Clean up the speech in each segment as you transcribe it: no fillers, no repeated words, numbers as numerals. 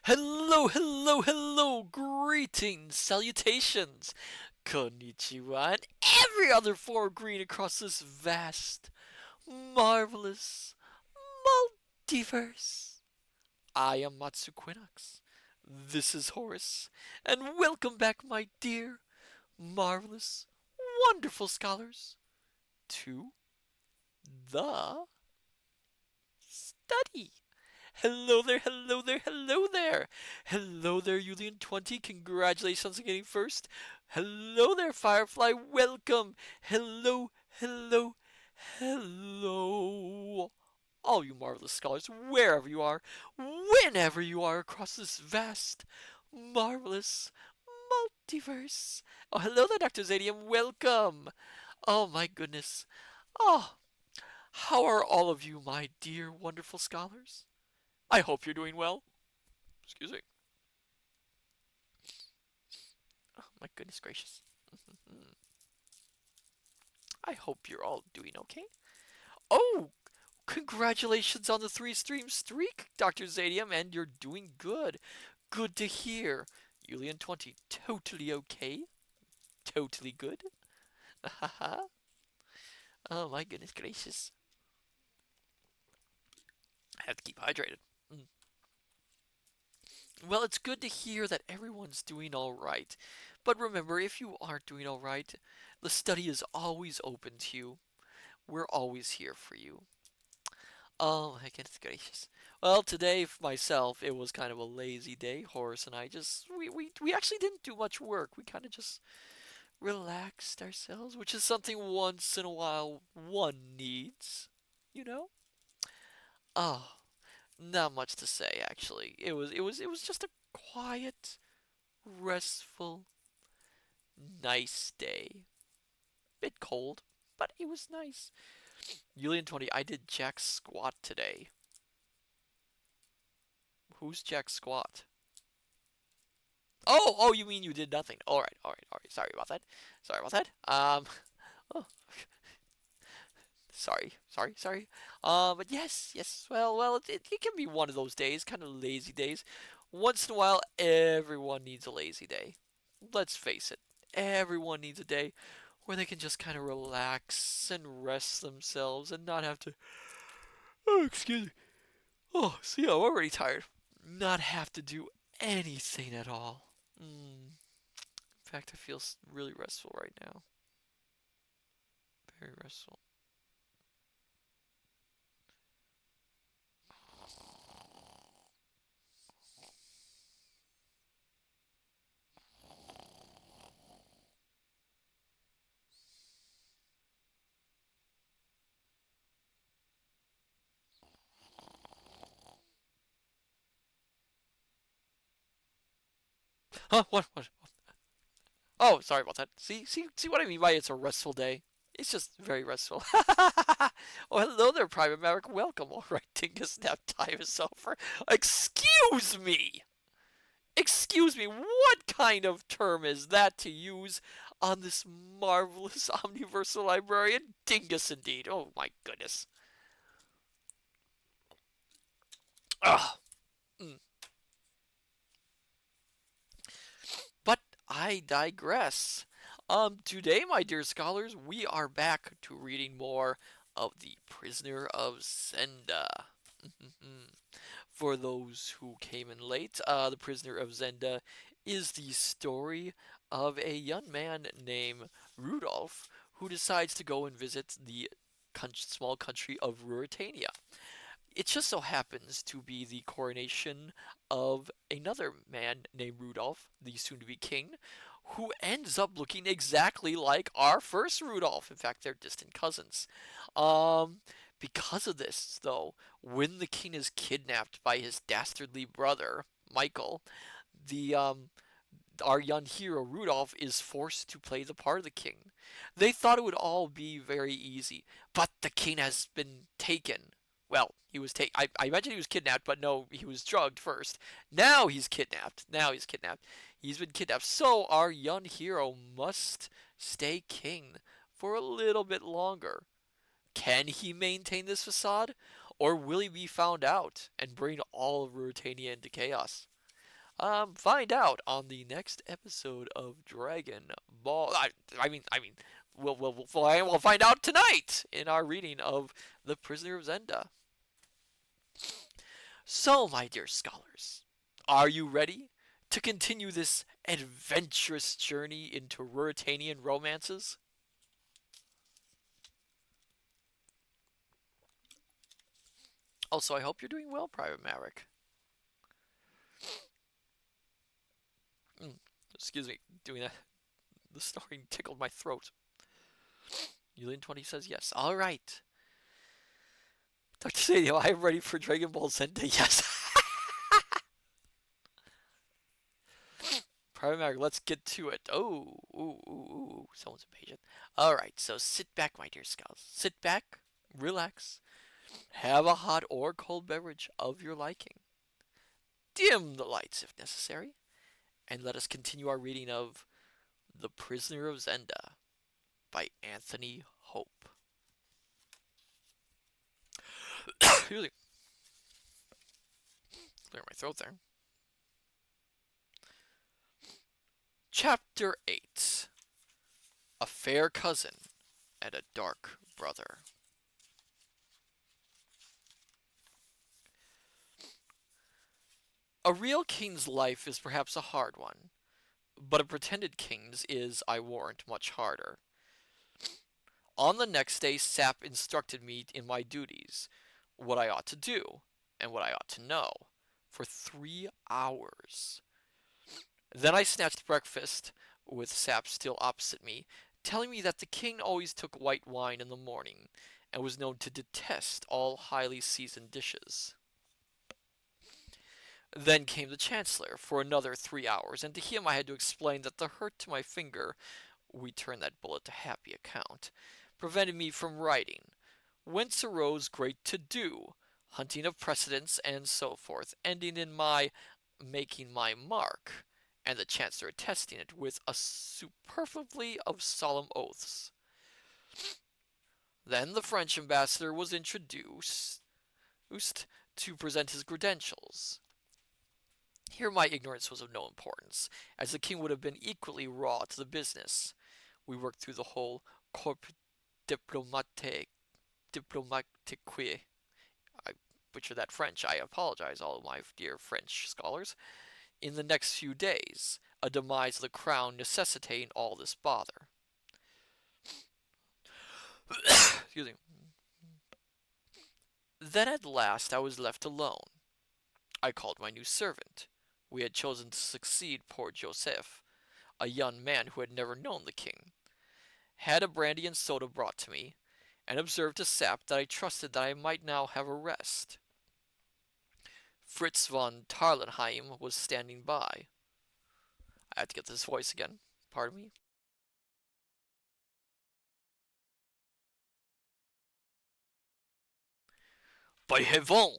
Hello, hello, hello, greetings, salutations, konnichiwa, and every other form of green across this vast, marvelous multiverse. I am Matsu Quinox. This is Horace, and welcome back, my dear, marvelous, wonderful scholars, to the study. Hello there, hello there, hello there. Hello there, Julian20. Congratulations on getting first. Hello there, Firefly. Welcome. Hello, hello, hello. All you marvelous scholars, wherever you are, whenever you are across this vast, marvelous multiverse. Oh, hello there, Dr. Zadium. Welcome. Oh, my goodness. Oh, how are all of you, my dear, wonderful scholars? I hope you're doing well. Excuse me. Oh, my goodness gracious. I hope you're all doing okay. Oh, congratulations on the 3 stream streak, Dr. Zadium, and you're doing good. Good to hear. Julian20, totally okay. Totally good. Haha. Oh, my goodness gracious. I have to keep hydrated. Mm. Well, it's good to hear that everyone's doing all right. But remember, if you aren't doing all right, the study is always open to you. We're always here for you. Oh my goodness gracious. Well, today for myself, it was kind of a lazy day. Horace and I just we actually didn't do much work. We kind of just relaxed ourselves, which is something once in a while one needs, you know? Oh, not much to say actually. It was just a quiet, restful, nice day. Bit cold, but it was nice. Julian20, I did jack squat today. Who's jack squat? Oh, you mean you did nothing? All right. Sorry about that. Sorry about that. Oh, sorry. But yes. Well, it can be one of those days, kind of lazy days. Once in a while, everyone needs a lazy day. Let's face it, everyone needs a day where they can just kind of relax and rest themselves and not have to. Oh, excuse me. Oh, see, I'm already tired. Not have to do anything at all. In fact, I feel really restful right now. Very restful. Huh? What? Oh, sorry about that. See what I mean by it's a restful day? It's just very restful. Oh, hello there, Private Maverick. Welcome. All right, Dingus, nap time is over. Excuse me! Excuse me, what kind of term is that to use on this marvelous omniversal librarian? Dingus indeed. Oh my goodness. Ugh. Mm. But I digress. Today, my dear scholars, we are back to reading more of The Prisoner of Zenda. For those who came in late, The Prisoner of Zenda is the story of a young man named Rudolf who decides to go and visit the small country of Ruratania. It just so happens to be the coronation of another man named Rudolph, the soon to be king, who ends up looking exactly like our first Rudolph. In fact, they're distant cousins. Um, because of this, though, when the king is kidnapped by his dastardly brother, Michael, the our young hero Rudolph is forced to play the part of the king. They thought it would all be very easy, but the king has been taken. Well, he was taken. I imagine he was kidnapped, but no, he was drugged first. Now he's kidnapped. He's been kidnapped. So our young hero must stay king for a little bit longer. Can he maintain this facade, or will he be found out and bring all of Ruratania into chaos? Find out on the next episode of Dragon Ball. I mean, we'll find out tonight in our reading of The Prisoner of Zenda. So, my dear scholars, are you ready to continue this adventurous journey into Ruratanian romances? Also, I hope you're doing well, Private Maverick. Mm, excuse me, doing that. The snoring tickled my throat. Yulin20 says yes. All right. Dr. Sadio, I am ready for Dragon Ball Zenda. Yes. Private Maverick, let's get to it. Oh, ooh, someone's impatient. All right, so sit back, my dear scholars. Sit back, relax, have a hot or cold beverage of your liking. Dim the lights if necessary, and let us continue our reading of The Prisoner of Zenda by Anthony Hope. Excuse me. Clear my throat there. Chapter 8. A Fair Cousin and a Dark Brother. A real king's life is perhaps a hard one, but a pretended king's is, I warrant, much harder. On the next day, Sap instructed me in my duties, what I ought to do, and what I ought to know, for 3 hours. Then I snatched breakfast, with Sap still opposite me, telling me that the king always took white wine in the morning, and was known to detest all highly seasoned dishes. Then came the Chancellor for another 3 hours, and to him I had to explain that the hurt to my finger, we turned that bullet to happy account, prevented me from writing, whence arose great to-do, hunting of precedents, and so forth, ending in my making my mark, and the Chancellor attesting it with a superfluity of solemn oaths. Then the French ambassador was introduced to present his credentials. Here my ignorance was of no importance, as the king would have been equally raw to the business. We worked through the whole corps diplomatique. I butchered that French. I apologize, all of my dear French scholars. In the next few days, a demise of the crown necessitating all this bother. Excuse me. Then at last I was left alone. I called my new servant. We had chosen to succeed poor Joseph, a young man who had never known the king. Had a brandy and soda brought to me, and observed to Sap that I trusted that I might now have a rest. Fritz von Tarlenheim was standing by. I had to get this voice again. Pardon me. By heaven,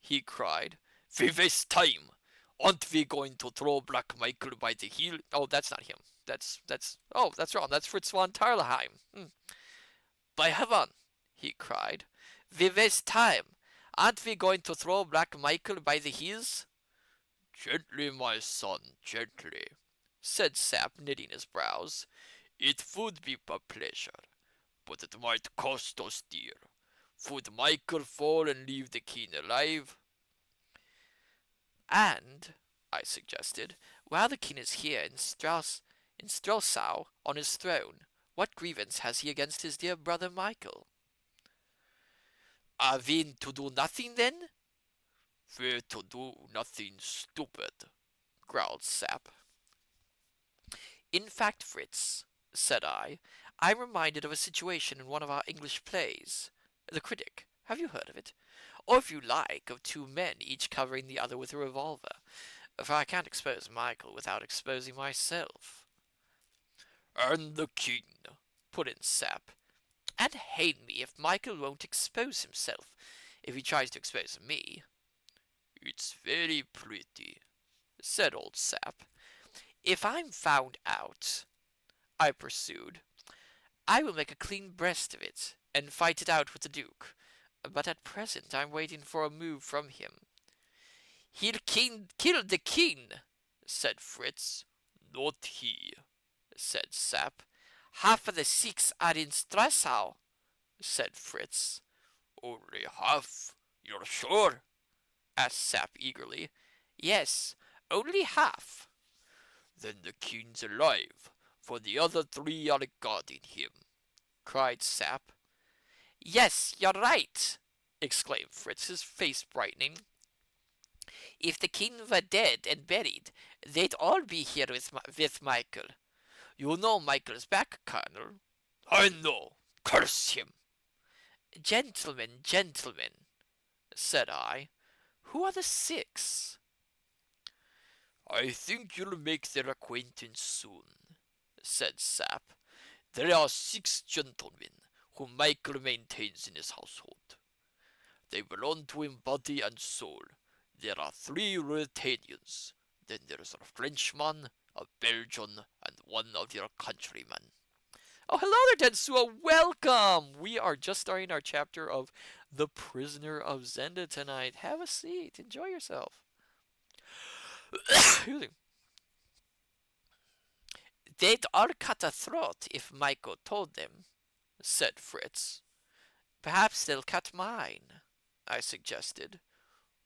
he cried, we waste time. Aren't we going to throw Black Michael by the heel? Oh, that's not him. That's wrong. That's Fritz von Tarlenheim. By heaven, he cried, we waste time. Aren't we going to throw Black Michael by the heels? Gently, my son, gently, said Sap, knitting his brows. It would be a pleasure, but it might cost us dear. Would Michael fall and leave the king alive? And, I suggested, while the king is here in Strelsau on his throne, what grievance has he against his dear brother Michael? Are we to do nothing then? We're to do nothing stupid, growled Sap. In fact, Fritz, said I'm reminded of a situation in one of our English plays. The Critic. Have you heard of it? Or, if you like, of 2 men, each covering the other with a revolver. For I can't expose Michael without exposing myself. And the king, put in Sap. And hang me if Michael won't expose himself, if he tries to expose me. It's very pretty, said old Sap. If I'm found out, I pursued, I will make a clean breast of it, and fight it out with the Duke. But at present I'm waiting for a move from him. He'll kill the king, said Fritz. Not he, said Sap. Half of the 6 are in Strasau, said Fritz. Only half? You're sure? Asked Sap eagerly. Yes, only half. Then the king's alive, for the other 3 are guarding him, cried Sap. Yes, you're right, exclaimed Fritz, his face brightening. If the king were dead and buried, they'd all be here with Michael. You know Michael's back, Colonel. I know. Curse him. Gentlemen, gentlemen, said I, who are the 6? I think you'll make their acquaintance soon, said Sap. There are 6 gentlemen whom Michael maintains in his household. They belong to him body and soul. There are 3 Ruratanians. Then there's a Frenchman, a Belgian, and 1 of your countrymen. Oh, hello there, Tensua. Welcome. We are just starting our chapter of The Prisoner of Zenda tonight. Have a seat. Enjoy yourself. They'd all cut a throat if Michael told them, said Fritz. Perhaps they'll cut mine, I suggested.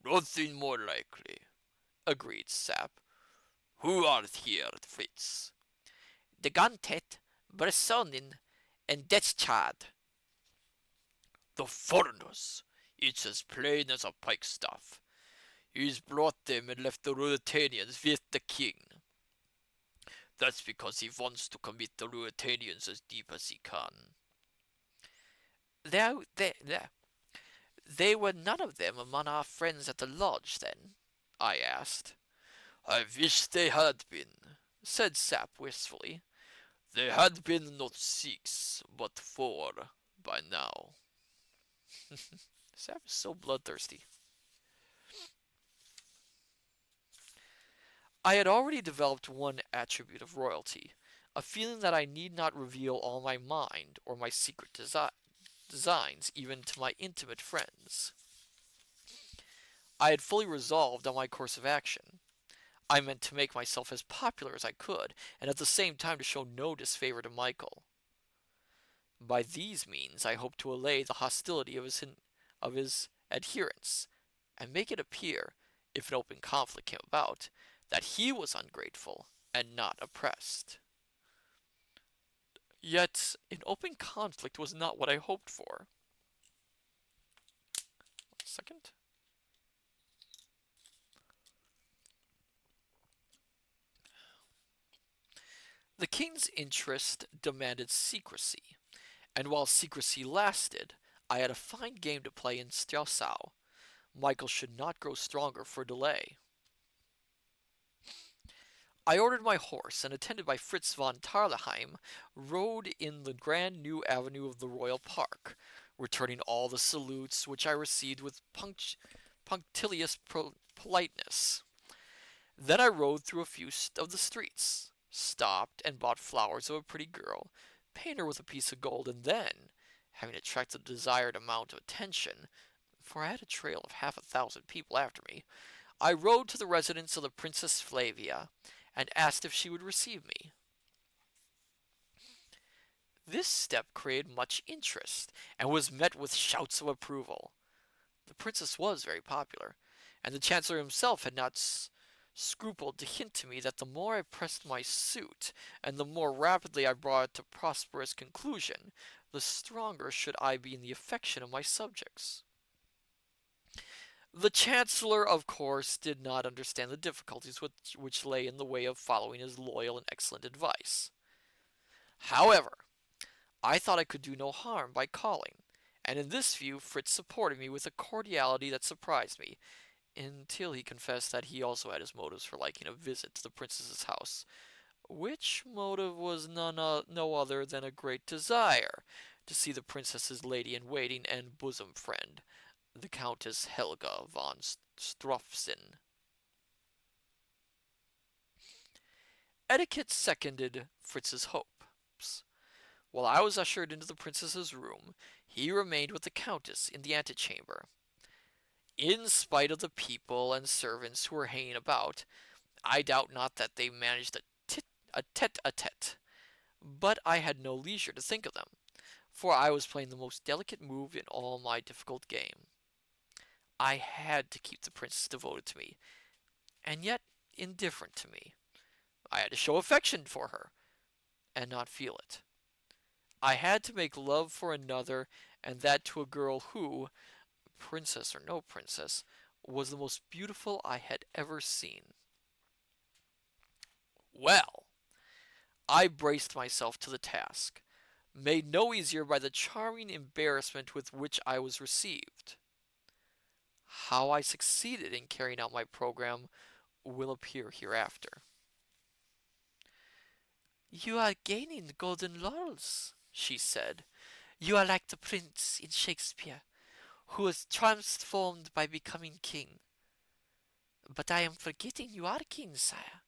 Nothing more likely, agreed Sap. Who are here, Fritz? The Guntet, Bersonin, and Deschad. The foreigners! It's as plain as a pikestaff. He's brought them and left the Ruratanians with the king. That's because he wants to commit the Ruratanians as deep as he can. They were none of them among our friends at the lodge, then? I asked. I wish they had been, said Sap wistfully. They had been not 6, but 4 by now. Sap is so bloodthirsty. I had already developed one attribute of royalty, a feeling that I need not reveal all my mind or my secret designs even to my intimate friends. I had fully resolved on my course of action. I meant to make myself as popular as I could, and at the same time to show no disfavor to Michael. By these means I hoped to allay the hostility of his adherents, and make it appear, if an open conflict came about, that he was ungrateful and not oppressed. Yet an open conflict was not what I hoped for. 1 second. The king's interest demanded secrecy, and while secrecy lasted, I had a fine game to play in Strelsau. Michael should not grow stronger for delay. I ordered my horse, and attended by Fritz von Tarleheim, rode in the grand new avenue of the royal park, returning all the salutes which I received with punctilious politeness. Then I rode through a few of the streets, stopped and bought flowers of a pretty girl, paid her with a piece of gold, and then, having attracted the desired amount of attention, for I had a trail of 50,000 people after me, I rode to the residence of the Princess Flavia, and asked if she would receive me. This step created much interest, and was met with shouts of approval. The princess was very popular, and the Chancellor himself had not scrupled to hint to me that the more I pressed my suit, and the more rapidly I brought it to prosperous conclusion, the stronger should I be in the affection of my subjects. The Chancellor, of course, did not understand the difficulties which lay in the way of following his loyal and excellent advice. However, I thought I could do no harm by calling, and in this view Fritz supported me with a cordiality that surprised me, until he confessed that he also had his motives for liking a visit to the princess's house, which motive was no other than a great desire to see the princess's lady-in-waiting and bosom friend, the Countess Helga von Strofzin. Etiquette seconded Fritz's hopes. While I was ushered into the princess's room, he remained with the countess in the antechamber. In spite of the people and servants who were hanging about, I doubt not that they managed a tete-a-tete, but I had no leisure to think of them, for I was playing the most delicate move in all my difficult game. I had to keep the princess devoted to me, and yet indifferent to me. I had to show affection for her, and not feel it. I had to make love for another, and that to a girl who, princess or no princess, was the most beautiful I had ever seen. Well, I braced myself to the task, made no easier by the charming embarrassment with which I was received. How I succeeded in carrying out my program will appear hereafter. "You are gaining golden laurels," she said. "You are like the prince in Shakespeare, who was transformed by becoming king. But I am forgetting you are king, sire.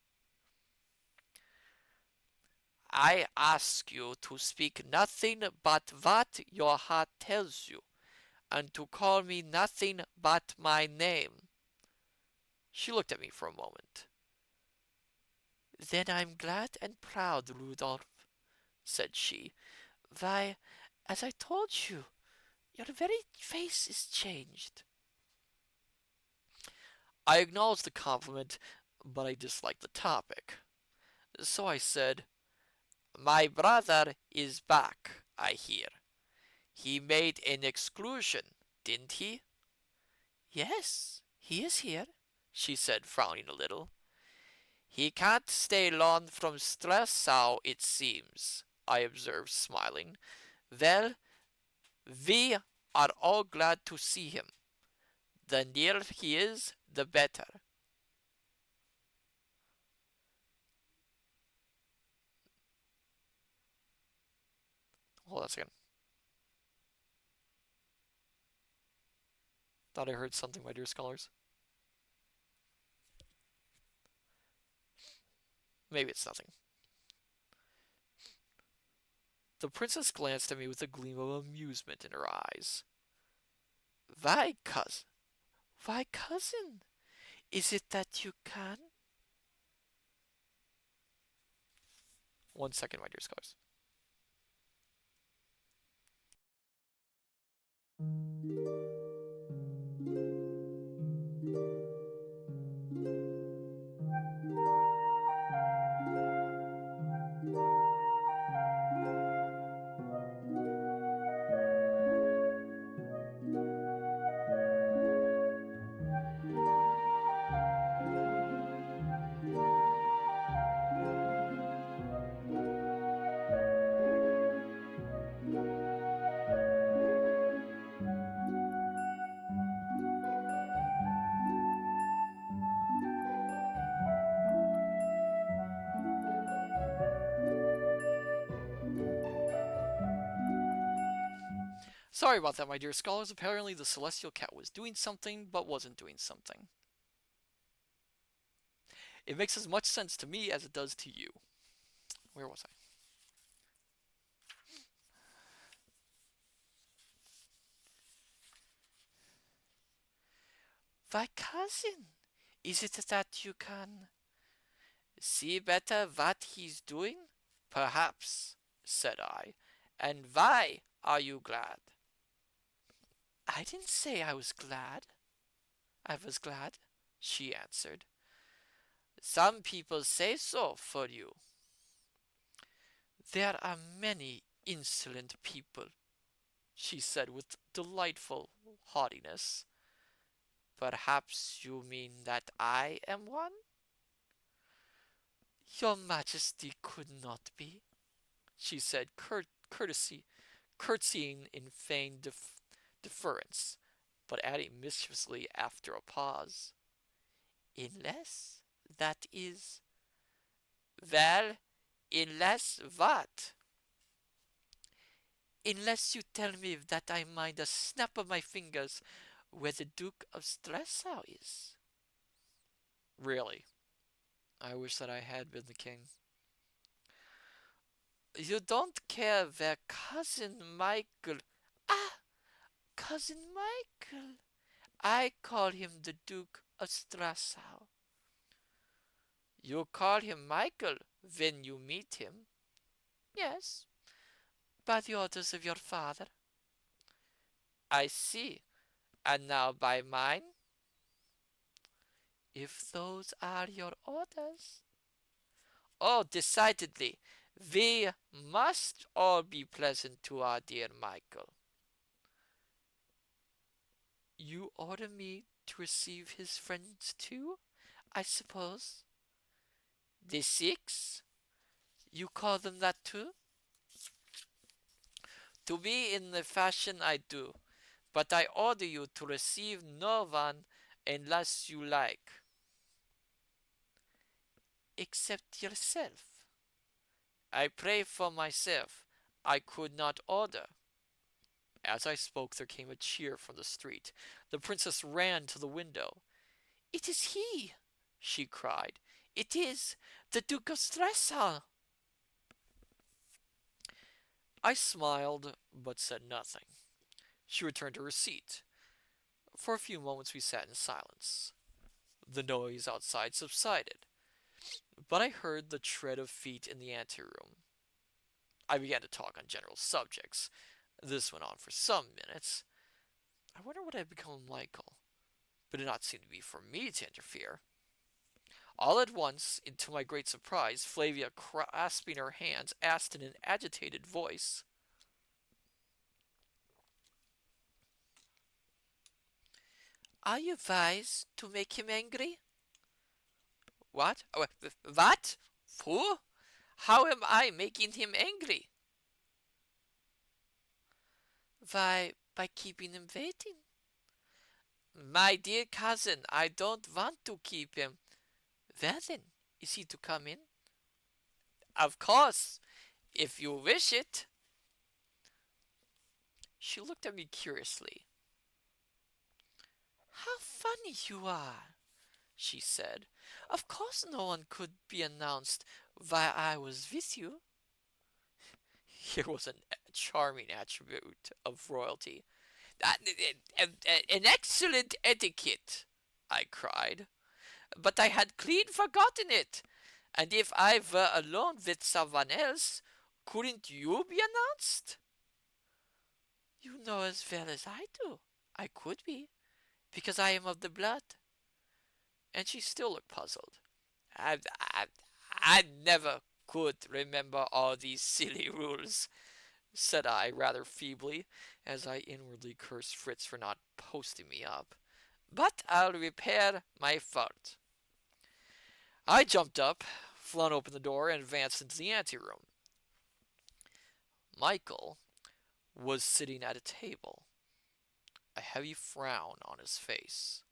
I ask you to speak nothing but what your heart tells you, and to call me nothing but my name." She looked at me for a moment. "Then I'm glad and proud, Rudolf," said she. "Why, as I told you, your very face is changed." I acknowledged the compliment, but I disliked the topic. So I said, "My brother is back, I hear. He made an exclusion, didn't he?" "Yes, he is here," she said, frowning a little. "He can't stay long from Strelsau, it seems," I observed, smiling. "Well, we are all glad to see him. The nearer he is, the better." Hold on a second. Thought I heard something, my dear scholars. Maybe it's nothing. The princess glanced at me with a gleam of amusement in her eyes. "Why, cousin? Why, cousin? Is it that you can?" One second, my dear scholars. Sorry about that, my dear scholars. Apparently, the celestial cat was doing something, but wasn't doing something. It makes as much sense to me as it does to you. Where was I? "Why, cousin, is it that you can see better what he's doing?" "Perhaps," said I. "And why are you glad?" "I didn't say I was glad. I was glad," she answered. "Some people say so for you." "There are many insolent people," she said with delightful haughtiness. "Perhaps you mean that I am one?" "Your Majesty could not be," she said, curtsying in feigned deference, but adding mischievously after a pause, "Unless, that is." "Well, unless what?" "Unless you tell me that I mind a snap of my fingers where the Duke of Strelsau is." Really, I wish that I had been the king. "You don't care where cousin Michael—" "Ah, cousin Michael. I call him the Duke of Strelsau." You call him Michael when you meet him? Yes, by the orders of your father. I see. And now by mine? If those are your orders. Oh, decidedly. We must all be pleasant to our dear Michael. You order me to receive his friends too, I suppose? The six? You call them that too? To be in the fashion I do, but I order you to receive no one unless you like. Except yourself. I pray for myself. I could not order. As I spoke, there came a cheer from the street. The princess ran to the window. It is he! She cried. It is the Duke of Stresa! I smiled, but said nothing. She returned to her seat. For a few moments we sat in silence. The noise outside subsided, but I heard the tread of feet in the anteroom. I began to talk on general subjects. This went on for some minutes. I wonder what had become of Michael, but it did not seem to be for me to interfere. All at once, and to my great surprise, Flavia, clasping her hands, asked in an agitated voice, "Are you wise to make him angry?" "What? What? Who? How am I making him angry?" "Why, by keeping him waiting." "My dear cousin, I don't want to keep him." "Well then, is he to come in?" "Of course, if you wish it." She looked at me curiously. "How funny you are," she said. "Of course no one could be announced while I was with you." Here was a charming attribute of royalty. "An excellent etiquette," I cried. "But I had clean forgotten it. And if I were alone with someone else, couldn't you be announced?" "You know as well as I do. I could be, because I am of the blood." And she still looked puzzled. I, I, I never could remember all these silly rules," said I rather feebly, as I inwardly cursed Fritz for not posting me up. "But I'll repair my fault." I jumped up, flung open the door, and advanced into the anteroom. Michael was sitting at a table, a heavy frown on his face.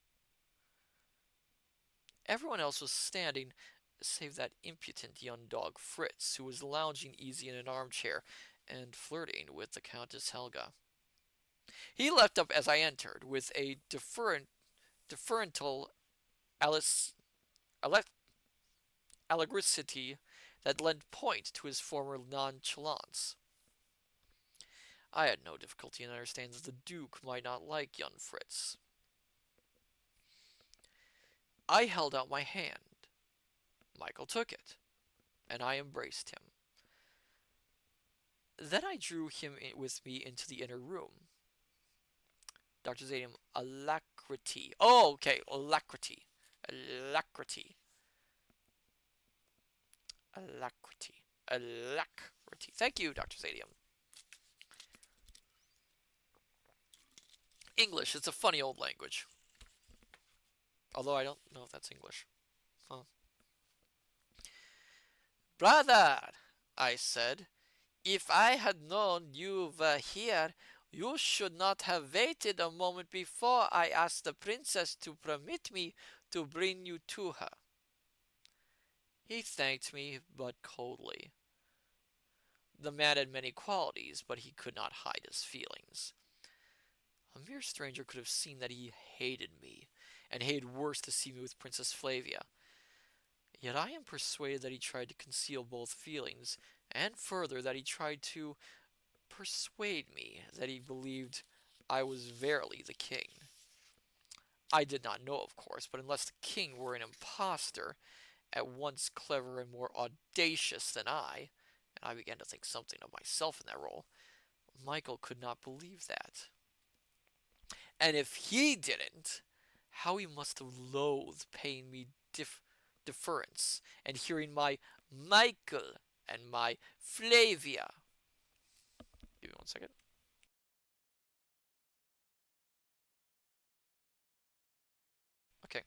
Everyone else was standing, save that impudent young dog Fritz, who was lounging easy in an armchair and flirting with the Countess Helga. He leapt up as I entered, with a deferential alice, alacrity that lent point to his former nonchalance. I had no difficulty in understanding that the Duke might not like young Fritz. I held out my hand. Michael took it, and I embraced him. Then I drew him with me into the inner room. Dr. Zadium, alacrity. Oh, okay, alacrity. Alacrity. Alacrity. Alacrity. Thank you, Dr. Zadium. English, it's a funny old language. Although I don't know if that's English. Huh. "Brother," I said, "if I had known you were here, you should not have waited a moment before I asked the princess to permit me to bring you to her." He thanked me, but coldly. The man had many qualities, but he could not hide his feelings. A mere stranger could have seen that he hated me, and hated worse to see me with Princess Flavia. Yet I am persuaded that he tried to conceal both feelings, and further, that he tried to persuade me that he believed I was verily the king. I did not know, of course, but unless the king were an impostor, at once clever and more audacious than I, and I began to think something of myself in that role. Michael could not believe that. And if he didn't, how he must have loathed paying me deference and hearing my Michael and my Flavia. Give me 1 second. Okay.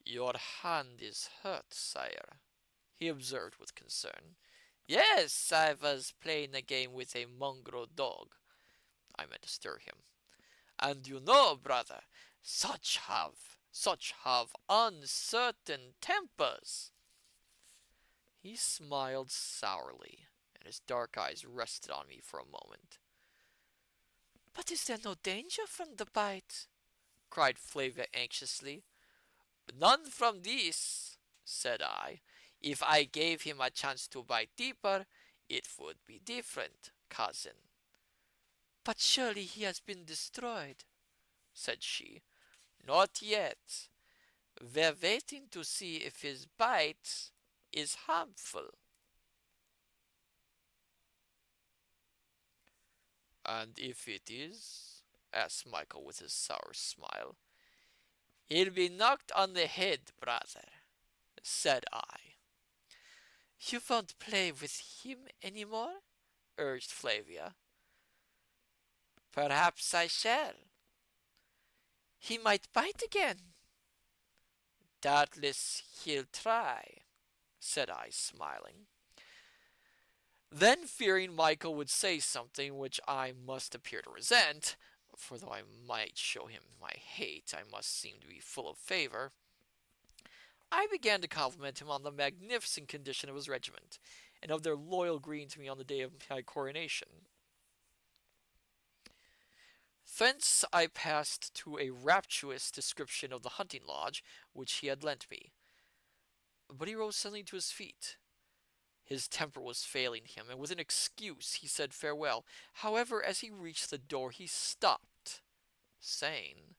Your hand is hurt, sire, he observed with concern. Yes, I was playing a game with a mongrel dog. I meant to stir him. And you know, brother, such have uncertain tempers. He smiled sourly, and his dark eyes rested on me for a moment. But is there no danger from the bite? Cried Flavia anxiously. None from this, said I. If I gave him a chance to bite deeper, it would be different, cousin. But surely he has been destroyed, said she. Not yet. We're waiting to see if his bite is harmful. And if it is, asked Michael with his sour smile. He'll be knocked on the head, brother, said I. You won't play with him any more? Urged Flavia. Perhaps I shall. He might bite again. Doubtless he'll try, said I, smiling. Then, fearing Michael would say something which I must appear to resent, for though I might show him my hate, I must seem to be full of favor, I began to compliment him on the magnificent condition of his regiment, and of their loyal greeting to me on the day of my coronation. Thence I passed to a rapturous description of the hunting lodge which he had lent me. But he rose suddenly to his feet. His temper was failing him, and with an excuse he said farewell. However, as he reached the door, he stopped, saying,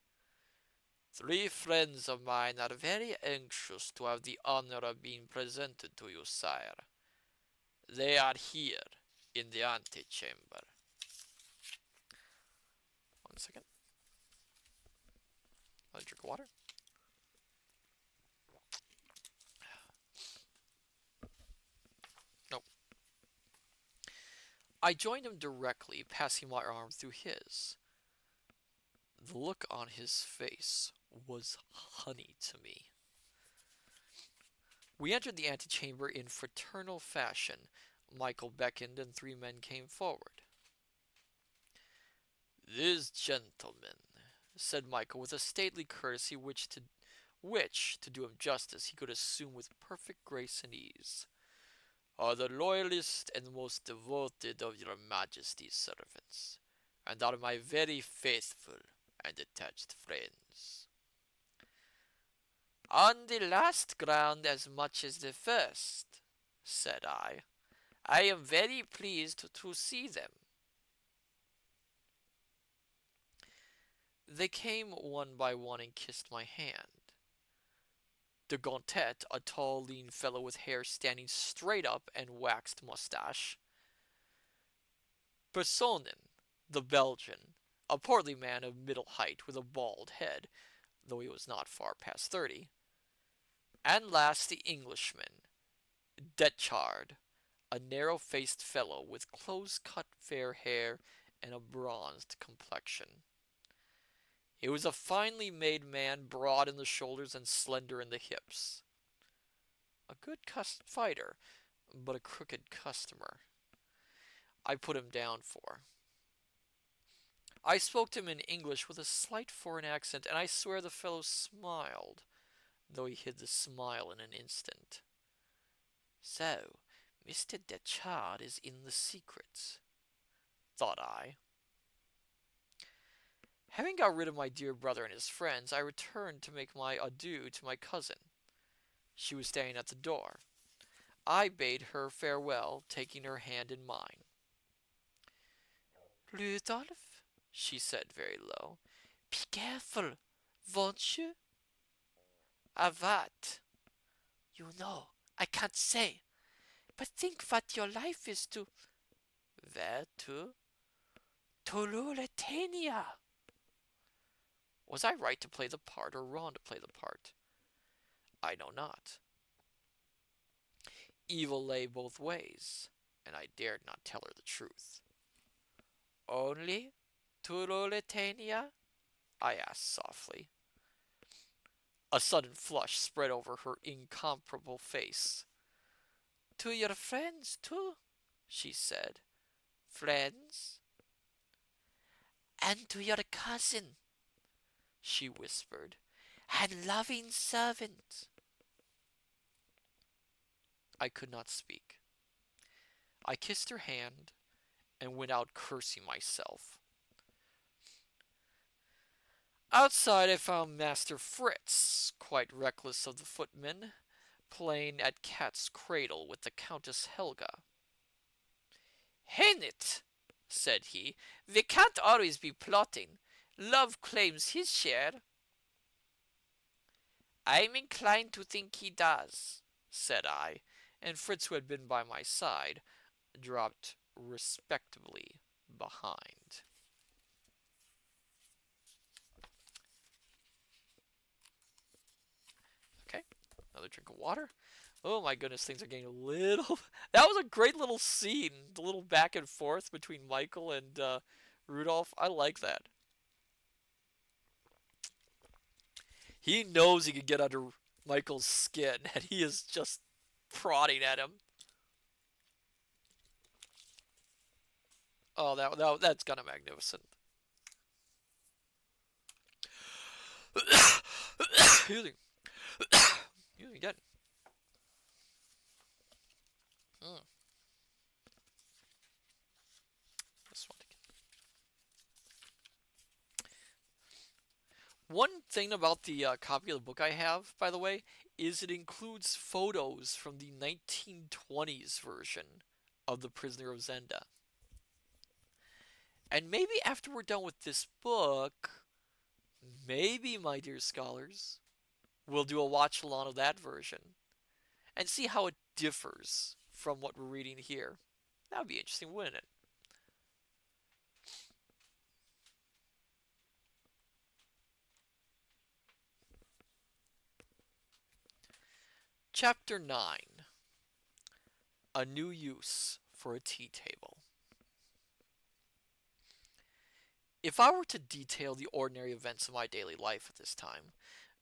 "Three friends of mine are very anxious to have the honor of being presented to you, sire. They are here, in the antechamber." 1 second. I'll drink water. No. I joined him directly, passing my arm through his. The look on his face was honey to me. We entered the antechamber in fraternal fashion. Michael beckoned, and three men came forward. "These gentlemen," said Michael with a stately courtesy which, to do him justice, he could assume with perfect grace and ease, "are the loyalest and most devoted of your Majesty's servants, and are my very faithful and attached friends." "On the last ground as much as the first," said I. "I am very pleased to see them." They came one by one and kissed my hand. De Gontet, a tall, lean fellow with hair standing straight up and waxed mustache. Personen, the Belgian, a portly man of middle height with a bald head, though he was not far past 30. And last the Englishman, Detchard, a narrow-faced fellow with close-cut fair hair and a bronzed complexion. He was a finely made man, broad in the shoulders and slender in the hips. A good fighter, but a crooked customer. I put him down for. I spoke to him in English with a slight foreign accent, and I swear the fellow smiled, though he hid the smile in an instant. So, Mr. Detchard is in the secret, thought I. Having got rid of my dear brother and his friends, I returned to make my adieu to my cousin. She was standing at the door. I bade her farewell, taking her hand in mine. "Rudolf," she said very low, "be careful, won't you?" "Of what?" You know, I can't say. But think what your life is to. Where to? To Ruratania. Was I right to play the part or wrong to play the part? I know not. Evil lay both ways, and I dared not tell her the truth. Only to Ruratania? I asked softly. A sudden flush spread over her incomparable face. To your friends, too, she said. Friends? And to your cousin, she whispered, and loving servant. I could not speak. I kissed her hand and went out cursing myself. Outside, I found Master Fritz, quite reckless of the footmen, playing at cat's cradle with the Countess Helga. Hang it, said he, we can't always be plotting. Love claims his share. I'm inclined to think he does, said I, and Fritz, who had been by my side, dropped respectably behind. Okay, another drink of water. Oh my goodness, things are getting a little. That was a great little scene. The little back and forth between Michael and Rudolf. I like that. He knows he can get under Michael's skin, and he is just prodding at him. Oh, that's kind of magnificent. Excuse me. Excuse me again. Mm, this one again. One thing about the copy of the book I have, by the way, is it includes photos from the 1920s version of The Prisoner of Zenda. And maybe after we're done with this book, maybe, my dear scholars, we'll do a watch along of that version and see how it differs from what we're reading here. That would be interesting, wouldn't it? Chapter 9: A New Use for a Tea Table. If I were to detail the ordinary events of my daily life at this time,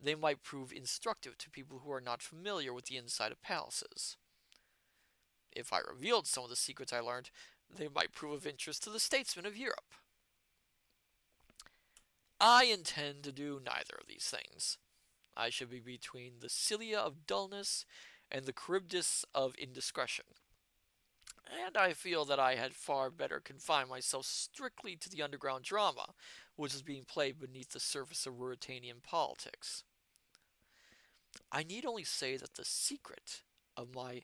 they might prove instructive to people who are not familiar with the inside of palaces. If I revealed some of the secrets I learned, they might prove of interest to the statesmen of Europe. I intend to do neither of these things. I should be between the cilia of dullness and the Charybdis of indiscretion. And I feel that I had far better confine myself strictly to the underground drama which is being played beneath the surface of Ruratanian politics. I need only say that the secret of my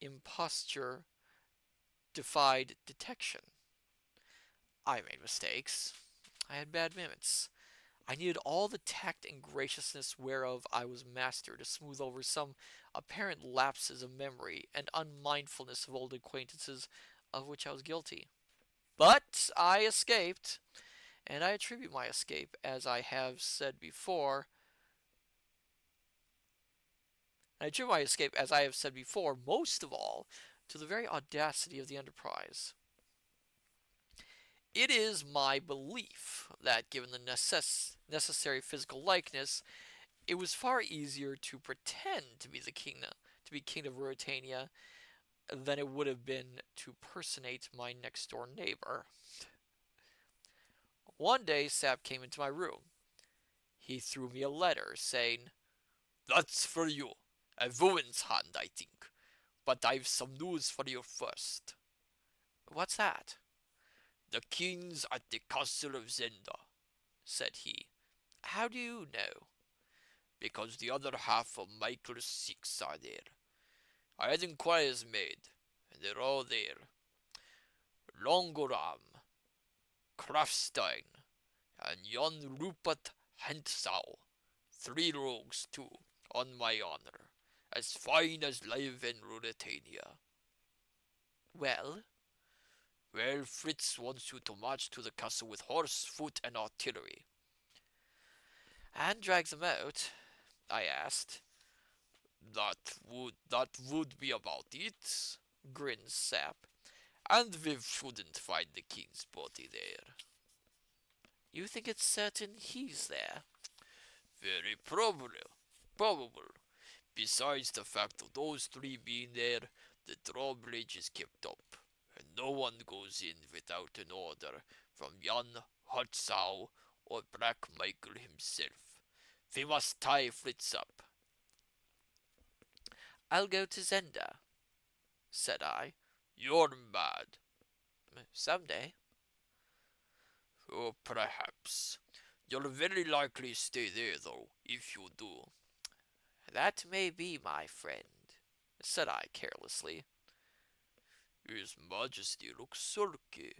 imposture defied detection. I made mistakes. I had bad moments. I needed all the tact and graciousness whereof I was master to smooth over some apparent lapses of memory and unmindfulness of old acquaintances of which I was guilty. But I escaped, and I attribute my escape, as I have said before, most of all, to the very audacity of the enterprise. It is my belief that, given the necessary physical likeness, it was far easier to pretend to be king of Ruratania than it would have been to personate my next door neighbor. One day Sap came into my room. He threw me a letter, saying, "That's for you. A woman's hand, I think. But I've some news for you first." "What's that?" "The king's at the castle of Zenda," said he. "How do you know?" "Because the other half of Michael's six are there. I had inquiries made, and they're all there. Longoram, Krafstein, and yon Rupert Hentzau. 3 rogues, too, on my honor. as fine as live in Ruratania. Well, well, Fritz wants you to march to the castle with horse, foot, and artillery. And drag them out? I asked. That would be about it, grinned Sap. And we shouldn't find the king's body there. You think it's certain he's there? Very probable. Besides the fact of those three being there, the drawbridge is kept up, and no one goes in without an order from Jan Hartzau or Black Michael himself. We must tie Fritz up. I'll go to Zenda, said I. You're mad. Someday. Oh, perhaps. You'll very likely stay there, though, if you do. That may be, my friend, said I carelessly. His Majesty looks sulky,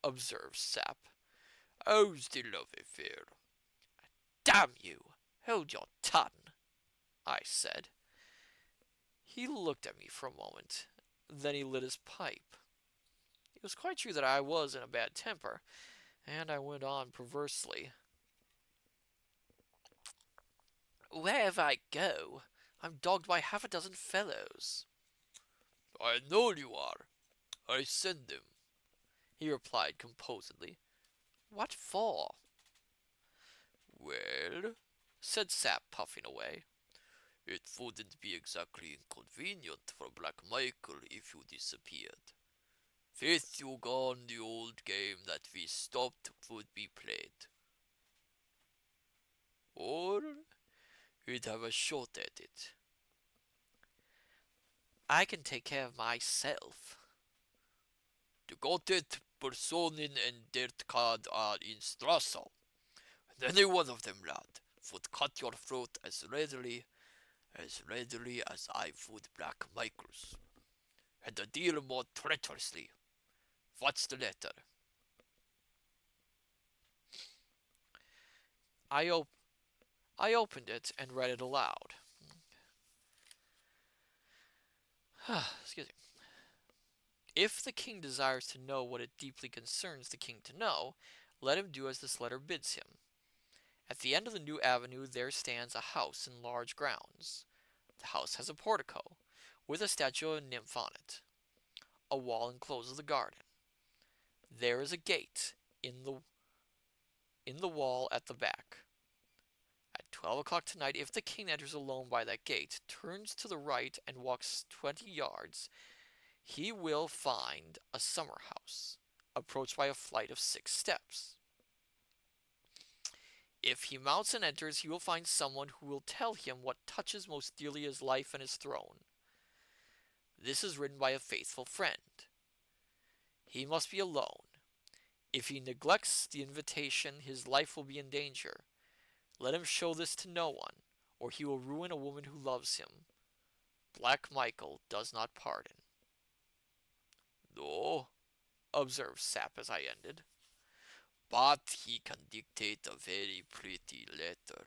observed Sap. How's the love affair? Damn you! Hold your tongue, I said. He looked at me for a moment. Then he lit his pipe. It was quite true that I was in a bad temper, and I went on perversely. Wherever I go, I'm dogged by half a dozen fellows. I know you are. I send them, he replied composedly. What for? Well, said Sap, puffing away, it wouldn't be exactly inconvenient for Black Michael if you disappeared. With you gone, the old game that we stopped would be played. Or we'd have a shot at it. I can take care of myself. The Gottet, Personen, and Dirtkad are in Strassau, and any one of them, lad, would cut your throat as readily as I would Black Michael's, and a deal more treacherously. What's the letter? I, op- I opened it and read it aloud. Excuse me. If the king desires to know what it deeply concerns the king to know, let him do as this letter bids him. At the end of the new avenue there stands a house in large grounds. The house has a portico, with a statue of a nymph on it. A wall encloses the garden. There is a gate in the wall at the back. At 12 o'clock tonight, if the king enters alone by that gate, turns to the right, and walks 20 yards, he will find a summer house, approached by a flight of 6 steps. If he mounts and enters, he will find someone who will tell him what touches most dearly his life and his throne. This is written by a faithful friend. He must be alone. If he neglects the invitation, his life will be in danger. Let him show this to no one, or he will ruin a woman who loves him. Black Michael does not pardon. No, observed Sap as I ended, but he can dictate a very pretty letter.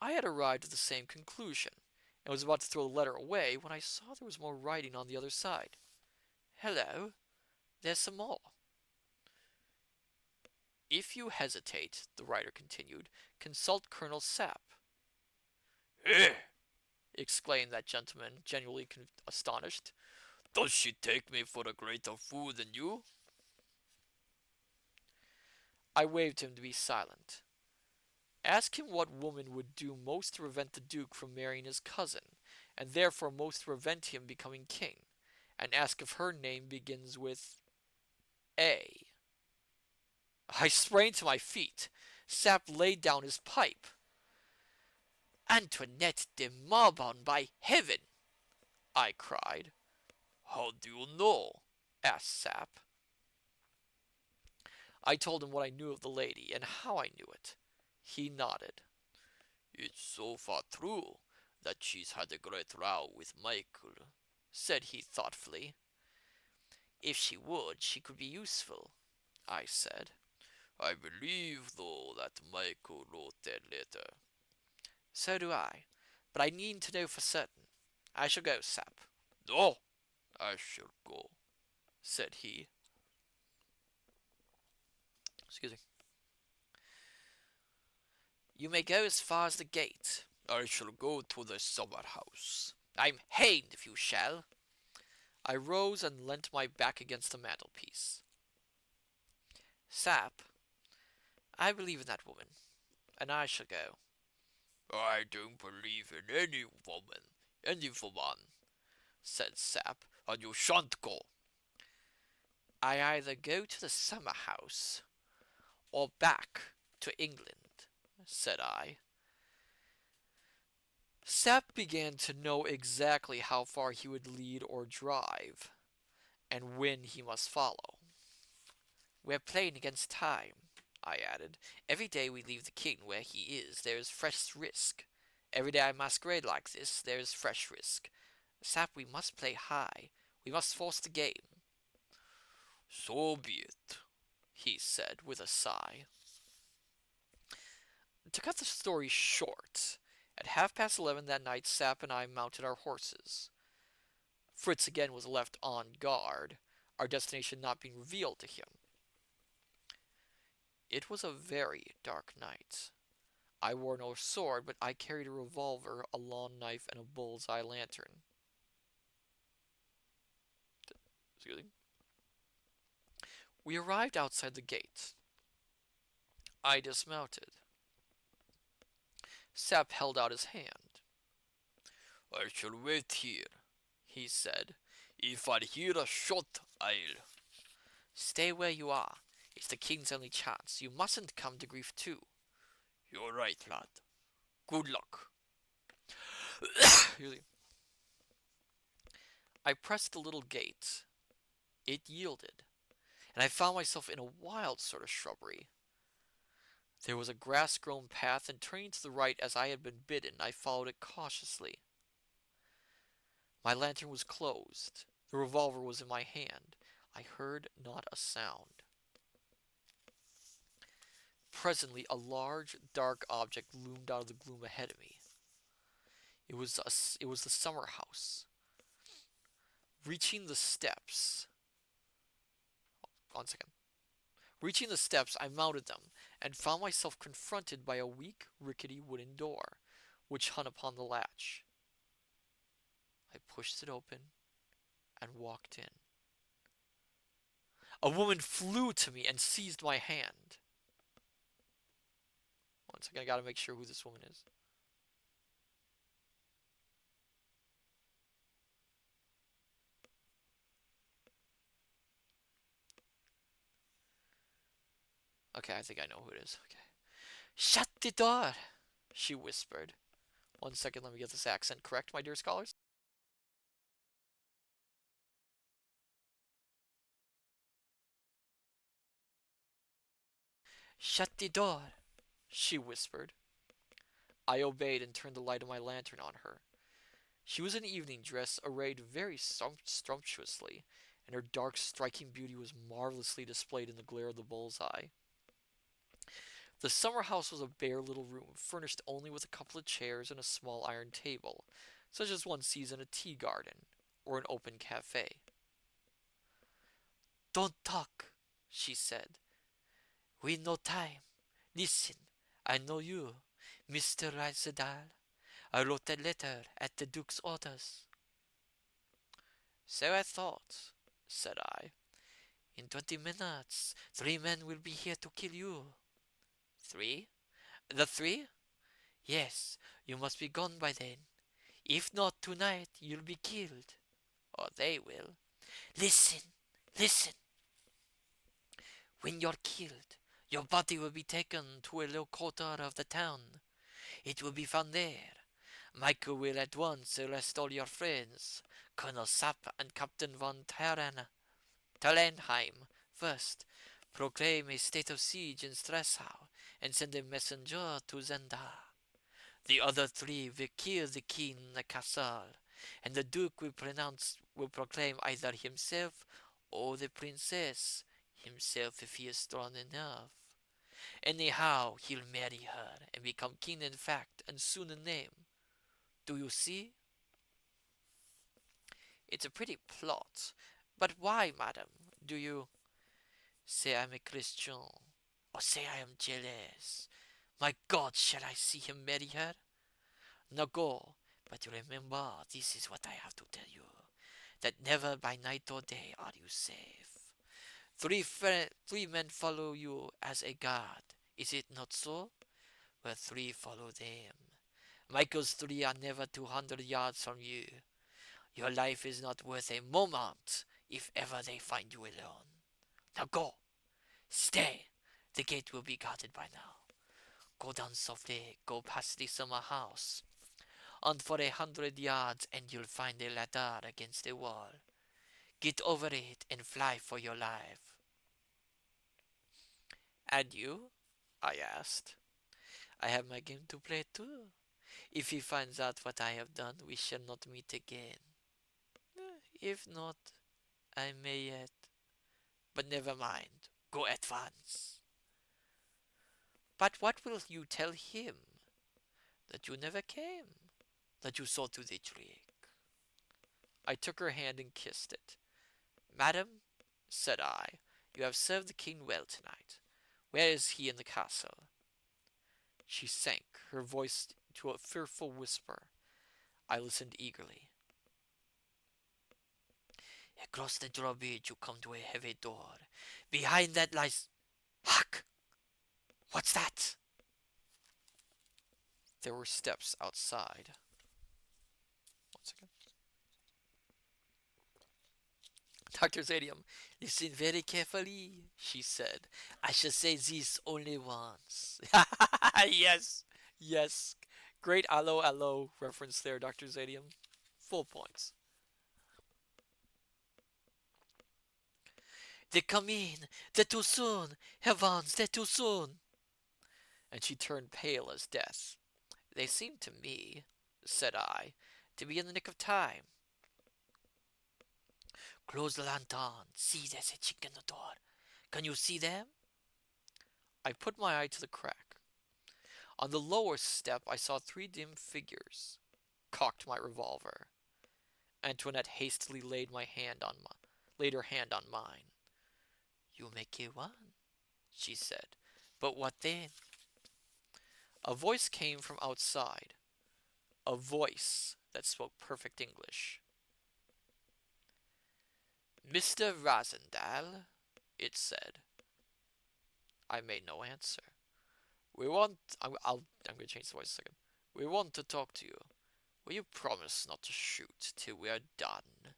I had arrived at the same conclusion, and was about to throw the letter away when I saw there was more writing on the other side. Hello, there's some more. If you hesitate, the writer continued, consult Colonel Sap. Eh! Exclaimed that gentleman, genuinely astonished. Does she take me for a greater fool than you? I waved him to be silent. Ask him what woman would do most to prevent the Duke from marrying his cousin, and therefore most to prevent him becoming king, and ask if her name begins with A. I sprang to my feet. Sap laid down his pipe. Antoinette de Marbon, by heaven! I cried. How do you know? Asked Sap. I told him what I knew of the lady, and how I knew it. He nodded. It's so far true that she's had a great row with Michael, said he thoughtfully. If she would, she could be useful, I said. I believe, though, that Michael wrote that letter. So do I. but I need to know for certain. I shall go, Sap. No, I shall go, said he. Excuse me. You may go as far as the gate. I shall go to the summer house. I'm hanged if you shall. I rose and leant my back against the mantelpiece. Sap, I believe in that woman, and I shall go. I don't believe in any woman, said Sap, and you shan't go. I either go to the summer house or back to England, said I. Sap began to know exactly how far he would lead or drive, and when he must follow. We're playing against time, I added. Every day we leave the king where he is, there is fresh risk. Every day I masquerade like this, there is fresh risk. Sap, we must play high. We must force the game. So be it, he said with a sigh. To cut the story short, at 11:30 that night, Sap and I mounted our horses. Fritz again was left on guard, our destination not being revealed to him. It was a very dark night. I wore no sword, but I carried a revolver, a long knife, and a bull's-eye lantern. Excuse me. We arrived outside the gate. I dismounted. Sap held out his hand. I shall wait here, he said. If I hear a shot, I'll... Stay where you are. It's the king's only chance. You mustn't come to grief too. You're right, lad. Good luck. I pressed the little gate. It yielded, and I found myself in a wild sort of shrubbery. There was a grass-grown path, and turning to the right as I had been bidden, I followed it cautiously. My lantern was closed. The revolver was in my hand. I heard not a sound. Presently, a large, dark object loomed out of the gloom ahead of me. It was the summer house. Reaching the steps... One second. Reaching the steps, I mounted them, and found myself confronted by a weak, rickety wooden door, which hung upon the latch. I pushed it open and walked in. A woman flew to me and seized my hand. One second, I gotta make sure who this woman is. Okay, I think I know who it is. Okay. Shut the door, she whispered. One second, let me get this accent correct, my dear scholars. Shut the door, she whispered. I obeyed and turned the light of my lantern on her. She was in evening dress, arrayed very sumptuously, and her dark, striking beauty was marvelously displayed in the glare of the bull's-eye. The summer house was a bare little room, furnished only with a couple of chairs and a small iron table, such as one sees in a tea garden or an open cafe. Don't talk, she said. We no time. Listen, I know you, Mr. Risedal. I wrote a letter at the Duke's orders. So I thought, said I. In 20 minutes, 3 men will be here to kill you. 3? The 3? Yes, you must be gone by then. If not tonight, you'll be killed. Or they will. Listen, listen. When you're killed, your body will be taken to a low quarter of the town. It will be found there. Michael will at once arrest all your friends, Colonel Sapp and Captain von Tallenheim first, proclaim a state of siege in Stressau, and send a messenger to Zenda. The other 3 will kill the king in the castle, and the Duke will proclaim either himself or the princess, himself if he is strong enough. Anyhow, he'll marry her and become king in fact and soon in name. Do you see? It's a pretty plot. But why, madam, do you say I'm a Christian? Or say I am jealous? My God, shall I see him marry her? Now go, but remember, this is what I have to tell you, that never by night or day are you safe. Three men follow you as a guard. Is it not so? Well, three follow them. Michael's three are never 200 yards from you. Your life is not worth a moment if ever they find you alone. Now go. Stay. The gate will be guarded by now. Go down softly. Go past the summer house. On for 100 yards and you'll find a ladder against a wall. Get over it and fly for your life. And you? I asked. I have my game to play too. If he finds out what I have done, we shall not meet again. If not, I may yet. But never mind. Go at once. But what will you tell him? That you never came? That you saw to the trick? I took her hand and kissed it. Madam, said I, you have served the king well tonight. Where is he in the castle? She sank, her voice to a fearful whisper. I listened eagerly. Across the drawbridge you come to a heavy door. Behind that lies... Hark! What's that? There were steps outside. 1 second. Dr. Zadium, listen very carefully, she said. I shall say this only once. Yes, yes. Great allo allo reference there, Dr. Zadium. Full points. They come in. They're too soon. Heavens, they're too soon. And she turned pale as death. They seem to me, said I, to be in the nick of time. Close the lantern. See, there's a chick in the door. Can you see them? I put my eye to the crack. On the lower step I saw three dim figures. Cocked my revolver. Antoinette hastily laid her hand on mine. You make it one, she said. But what then? A voice came from outside. A voice that spoke perfect English. Mr. Rasendal, it said. I made no answer. I'm going to change the voice a second. We want to talk to you. Will you promise not to shoot till we are done?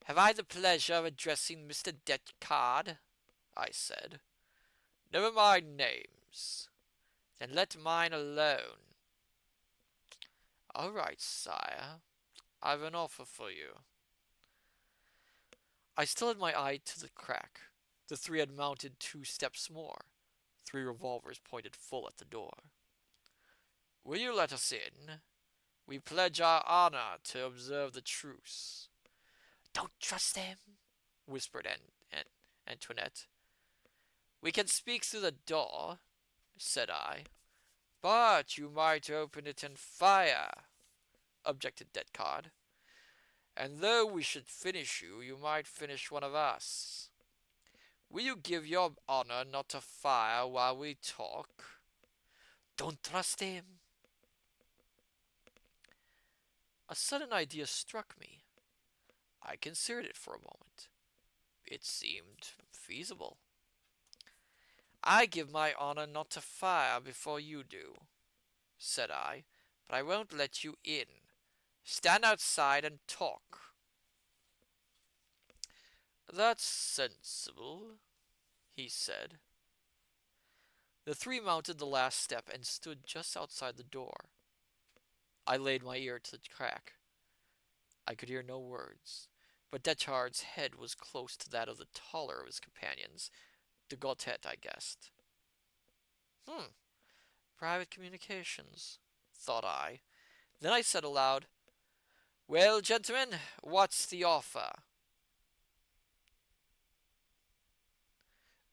Have I the pleasure of addressing Mr. Deckard? I said. Never mind names. Then let mine alone. All right, sire. I've an offer for you. I still had my eye to the crack. The three had mounted 2 steps more. 3 revolvers pointed full at the door. Will you let us in? We pledge our honor to observe the truce. Don't trust them, whispered Antoinette. We can speak through the door, said I. But you might open it and fire, objected Deckard. And though we should finish you, you might finish one of us. Will you give your honor not to fire while we talk? Don't trust him. A sudden idea struck me. I considered it for a moment. It seemed feasible. I give my honor not to fire before you do, said I, but I won't let you in. Stand outside and talk. That's sensible, he said. The 3 mounted the last step and stood just outside the door. I laid my ear to the crack. I could hear no words, but Deckard's head was close to that of the taller of his companions, de Gautet, I guessed. Private communications, thought I. Then I said aloud, Well, gentlemen, what's the offer?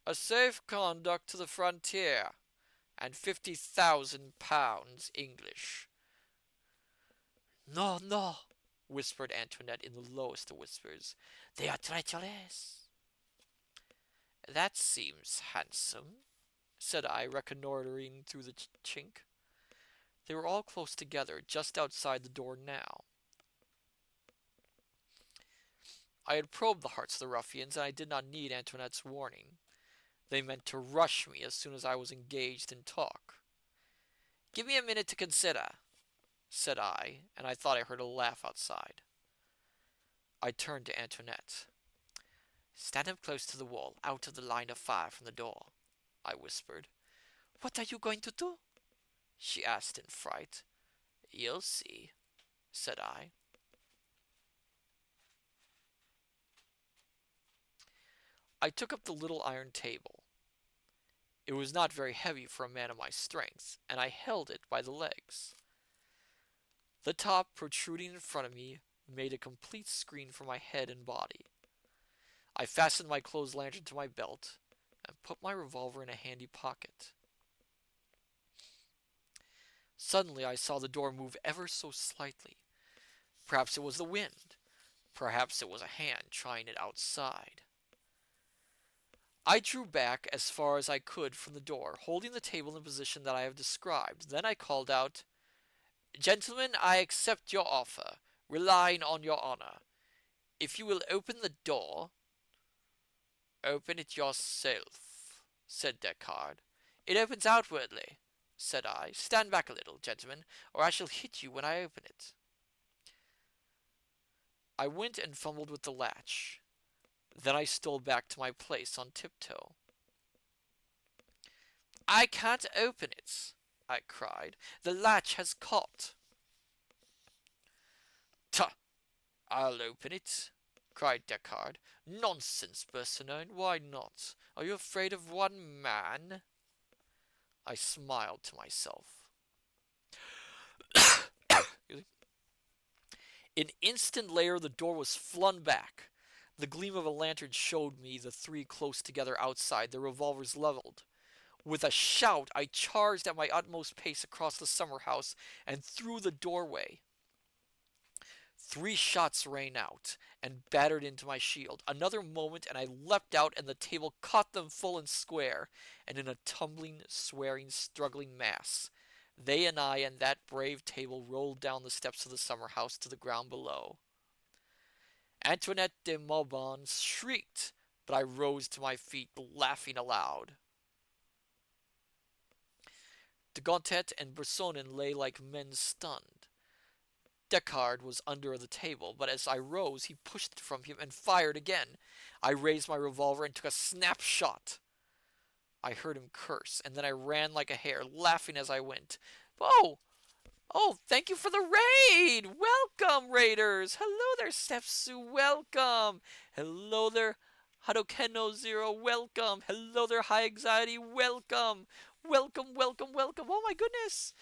A safe conduct to the frontier, and 50,000 pounds English. No, no, whispered Antoinette in the lowest of whispers. They are treacherous. That seems handsome, said I, reconnoitering through the chink. They were all close together, just outside the door now. I had probed the hearts of the ruffians, and I did not need Antoinette's warning. They meant to rush me as soon as I was engaged in talk. Give me a minute to consider, said I, and I thought I heard a laugh outside. I turned to Antoinette. Stand up close to the wall, out of the line of fire from the door, I whispered. What are you going to do? She asked in fright. You'll see, said I. I took up the little iron table. It was not very heavy for a man of my strength, and I held it by the legs. The top protruding in front of me made a complete screen for my head and body. I fastened my clothes lantern to my belt and put my revolver in a handy pocket. Suddenly I saw the door move ever so slightly. Perhaps it was the wind. Perhaps it was a hand trying it outside. I drew back as far as I could from the door, holding the table in the position that I have described. Then I called out, Gentlemen, I accept your offer, relying on your honor. If you will open the door, open it yourself, said Deckard. It opens outwardly, said I. Stand back a little, gentlemen, or I shall hit you when I open it. I went and fumbled with the latch. Then I stole back to my place on tiptoe. I can't open it, I cried. The latch has caught. Tuh! I'll open it, cried Deckard. Nonsense, Bersenone, why not? Are you afraid of one man? I smiled to myself. An instant later, the door was flung back. The gleam of a lantern showed me the three close together outside, their revolvers leveled. With a shout, I charged at my utmost pace across the summer house and through the doorway. 3 shots rang out and battered into my shield. Another moment, and I leapt out, and the table caught them full and square, and in a tumbling, swearing, struggling mass, they and I and that brave table rolled down the steps of the summer house to the ground below. Antoinette de Maubon shrieked, but I rose to my feet, laughing aloud. De Gontet and Bersonin lay like men stunned. Deckard was under the table, but as I rose, he pushed it from him and fired again. I raised my revolver and took a snapshot. I heard him curse, and then I ran like a hare, laughing as I went. Oh! Oh, thank you for the raid! Welcome, raiders! Hello there, Sepsu, welcome! Hello there, Hadokeno Zero, welcome! Hello there, High Anxiety, welcome! Welcome, welcome, welcome! Oh my goodness!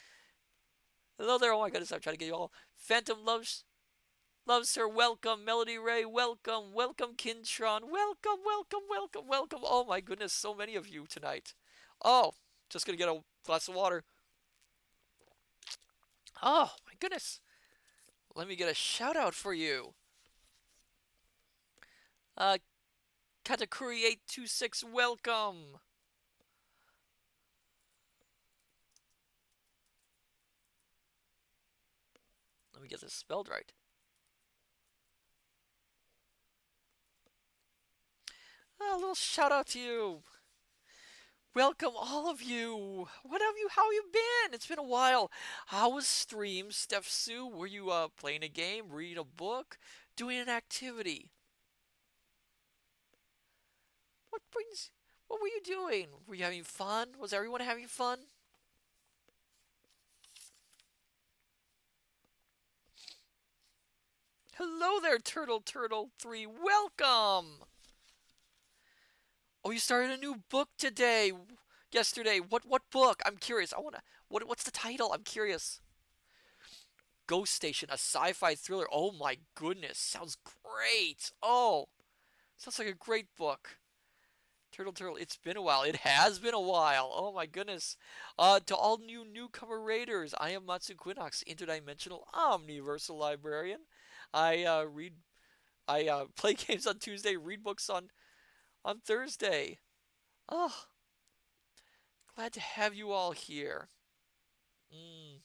Hello there, oh my goodness, I'm trying to get you all. Phantom Loves, Sir, welcome! Melody Ray, welcome! Welcome, Kintron, welcome, welcome, welcome, welcome! Oh my goodness, so many of you tonight. Oh, just gonna get a glass of water. Oh my goodness. Let me get a shout out for you. Katakuri826, welcome. Let me get this spelled right. A little shout out to you. Welcome all of you. How have you been? It's been a while. How was stream, Steph Sue? Were you playing a game, reading a book, doing an activity? What were you doing? Were you having fun? Was everyone having fun? Hello there, Turtle3. Welcome. Oh, you started a new book today. Yesterday. What book? I'm curious. What's the title? I'm curious. Ghost Station, a sci-fi thriller. Oh my goodness. Sounds great. Oh. Sounds like a great book. Turtle, turtle, it's been a while. It has been a while. Oh my goodness. To all new newcomer raiders, I am Matsu Quinox, interdimensional omniversal librarian. I read, I play games on Tuesday, read books on Thursday. Oh, glad to have you all here. Mm.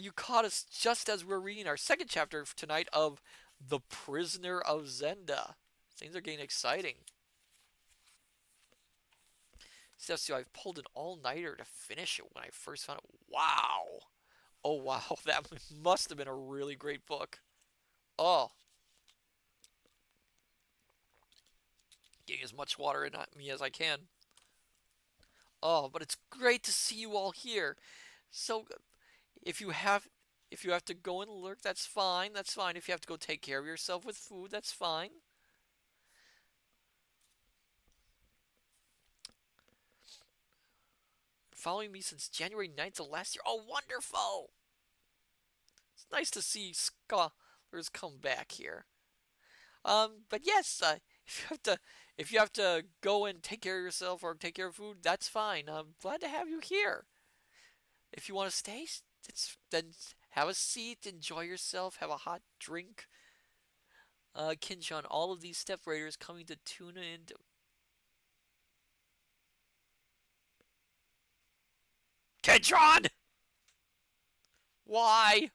You caught us just as we're reading our second chapter tonight of The Prisoner of Zenda. Things are getting exciting. Steps 2, I've pulled an all-nighter to finish it when I first found it. Wow. Oh, wow. That must have been a really great book. Oh, getting as much water in me as I can. Oh, but it's great to see you all here. So, if you have if you have to go and lurk, that's fine. That's fine. If you have to go take care of yourself with food, that's fine. Following me since January 9th of last year. Oh, wonderful! It's nice to see scholars come back here. But yes, if you have to if you have to go and take care of yourself or take care of food, that's fine. I'm glad to have you here. If you want to stay, then have a seat, enjoy yourself, have a hot drink. Kinchan, all of these step raiders coming to tune in. Kinchan! Why?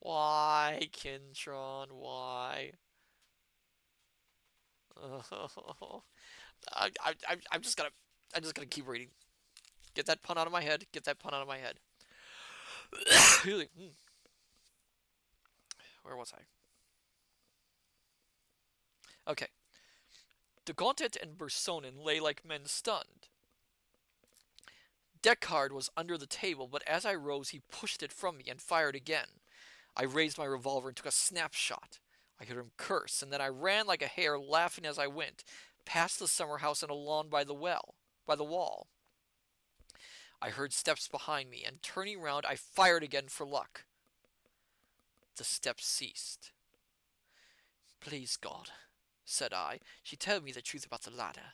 Why, Kintron? Why? Oh, I'm just gonna keep reading. Get that pun out of my head. Get that pun out of my head. Where was I? Okay. The Gauntlet and Bersonin lay like men stunned. Deckard was under the table, but as I rose, he pushed it from me and fired again. I raised my revolver and took a snapshot. I heard him curse, and then I ran like a hare, laughing as I went, past the summer house and along by the wall. I heard steps behind me, and turning round, I fired again for luck. The steps ceased. Please, God, said I, she tell me the truth about the ladder,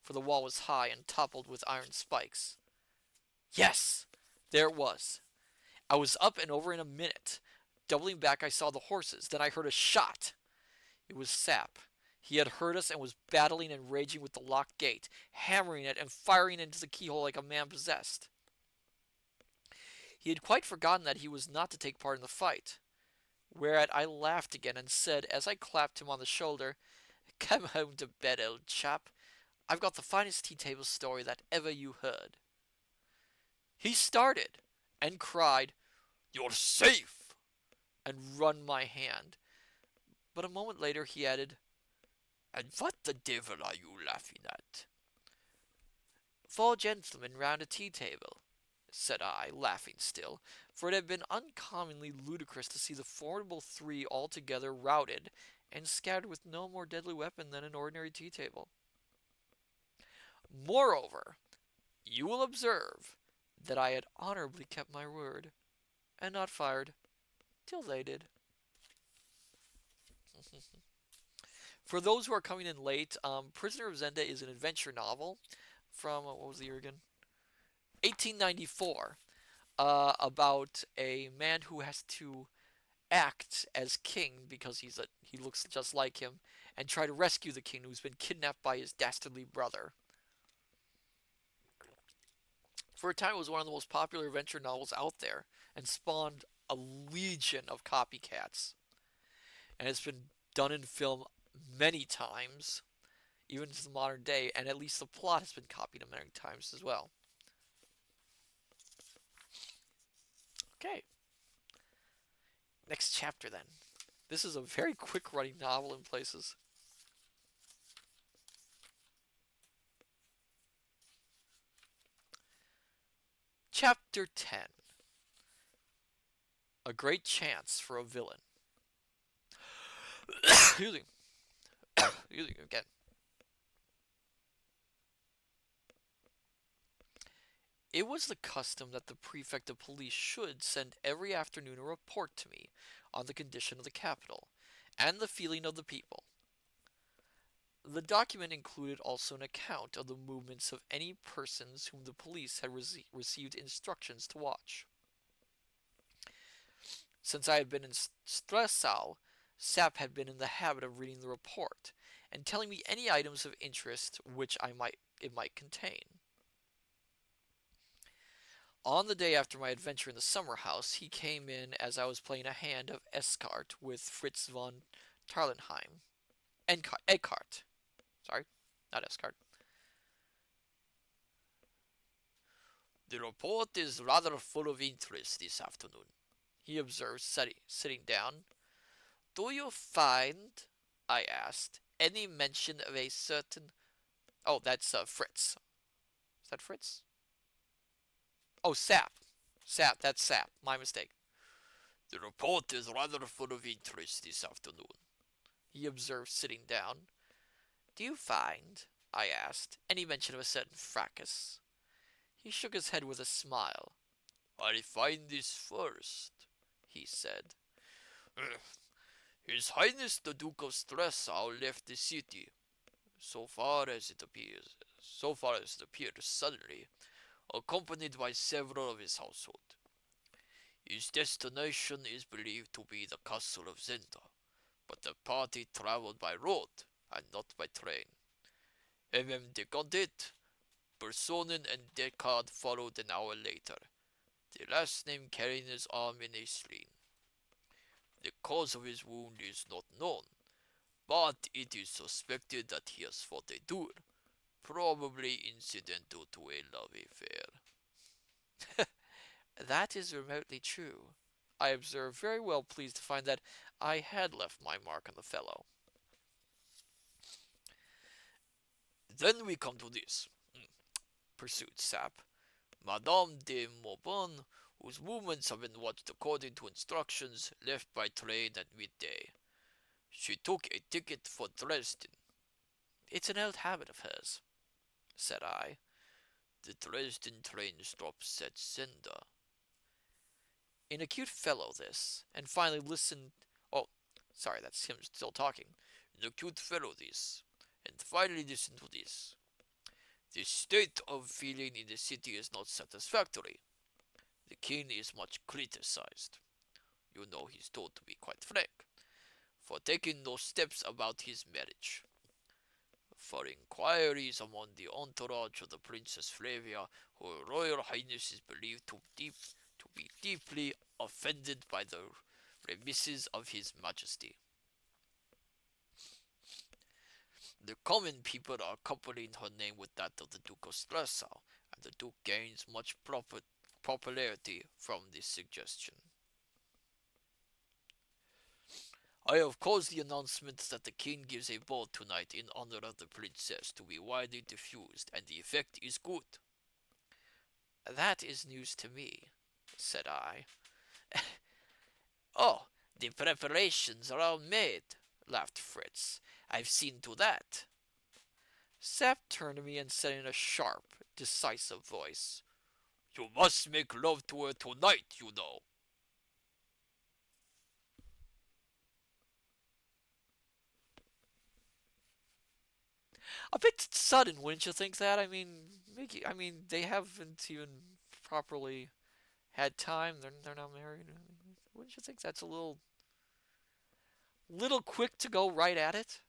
for the wall was high and toppled with iron spikes. Yes, there it was. I was up and over in a minute. Doubling back, I saw the horses. Then I heard a shot. It was Sap. He had heard us and was battling and raging with the locked gate, hammering it and firing into the keyhole like a man possessed. He had quite forgotten that he was not to take part in the fight. Whereat I laughed again and said, as I clapped him on the shoulder, Come home to bed, old chap. I've got the finest tea table story that ever you heard. He started and cried, You're safe! And wrung my hand. But a moment later he added, And what the devil are you laughing at? Four gentlemen round a tea table, said I, laughing still, for it had been uncommonly ludicrous to see the formidable three altogether routed and scattered with no more deadly weapon than an ordinary tea table. Moreover, you will observe that I had honorably kept my word, and not fired till they did. For those who are coming in late, Prisoner of Zenda is an adventure novel from, what was the year again? 1894, about a man who has to act as king because he looks just like him, and try to rescue the king who's been kidnapped by his dastardly brother. For a time, it was one of the most popular adventure novels out there, and spawned a legion of copycats. And it's been done in film many times, even to the modern day, and at least the plot has been copied many times as well. Okay, next chapter then. This is a very quick running novel in places. Chapter 10. A great chance for a villain. Excuse me again. It was the custom that the prefect of police should send every afternoon a report to me on the condition of the capital, and the feeling of the people. The document included also an account of the movements of any persons whom the police had received instructions to watch. Since I had been in Stressau, Sap had been in the habit of reading the report and telling me any items of interest which it might contain. On the day after my adventure in the summer house, he came in as I was playing a hand of Escart with Fritz von Tarlenheim. Eckhart. Sorry, not Escart. The report is rather full of interest this afternoon, he observed, sitting down. Do you find, I asked, any mention of a certain. Oh, that's Fritz. Is that Fritz? Oh, Sap. Sap, that's Sap. My mistake. The report is rather full of interest this afternoon, he observed, sitting down. Do you find, I asked, any mention of a certain fracas? He shook his head with a smile. I find this first, he said. His Highness the Duke of Stressau left the city, so far as it appears suddenly, accompanied by several of his household. His destination is believed to be the castle of Zenda, but the party traveled by road and not by train. De Gondit, Personen and Descartes followed an hour later, the last name carrying his arm in a sling. The cause of his wound is not known, but it is suspected that he has fought a duel, probably incidental to a love affair. That is remotely true, I observed, very well pleased to find that I had left my mark on the fellow. Then we come to this, pursued Sap. Madame de Maubon, whose movements have been watched according to instructions, left by train at midday. She took a ticket for Dresden. It's an old habit of hers, said I. The Dresden train stops at Zenda. An acute fellow, this, and finally listened. Oh, sorry, that's him still talking. An acute fellow, this, and finally listen to this. The state of feeling in the city is not satisfactory. The king is much criticized. You know he's told to be quite frank, for taking no steps about his marriage. For inquiries among the entourage of the Princess Flavia, her Royal Highness is believed to be deeply offended by the remises of His Majesty. The common people are coupling her name with that of the Duke of Stressau, and the Duke gains much popularity from this suggestion. I have caused the announcement that the king gives a ball tonight in honor of the princess to be widely diffused, and the effect is good. That is news to me, said I. Oh, the preparations are all made, laughed Fritz. I've seen to that. Sap turned to me and said in a sharp, decisive voice, You must make love to her tonight, you know. A bit sudden, wouldn't you think that? They haven't even properly had time. They're not married. Wouldn't you think that's a little quick to go right at it,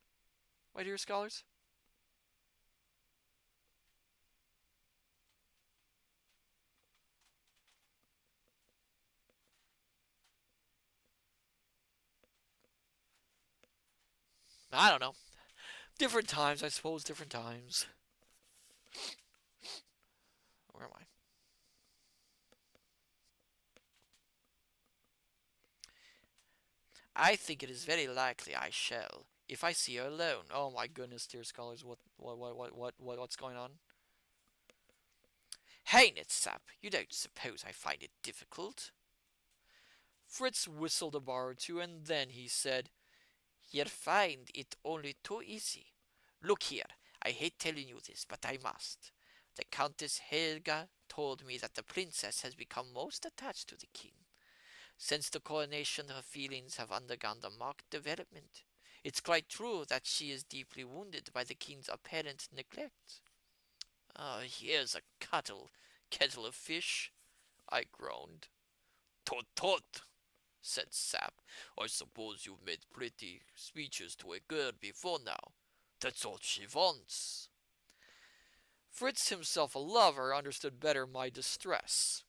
my dear scholars? I don't know. Different times, I suppose. Different times. Where am I? I think it is very likely I shall, if I see her alone. Oh my goodness, dear scholars, what's going on? Hang it, Sap! You don't suppose I find it difficult? Fritz whistled a bar or two, and then he said, "You find it only too easy. Look here, I hate telling you this, but I must. The Countess Helga told me that the princess has become most attached to the king. Since the coronation, her feelings have undergone a marked development. It's quite true that she is deeply wounded by the king's apparent neglect. Here's a kettle of fish, I groaned. Tut tut, said Sap. I suppose you've made pretty speeches to a girl before now. That's all she wants. Fritz, himself a lover, understood better my distress.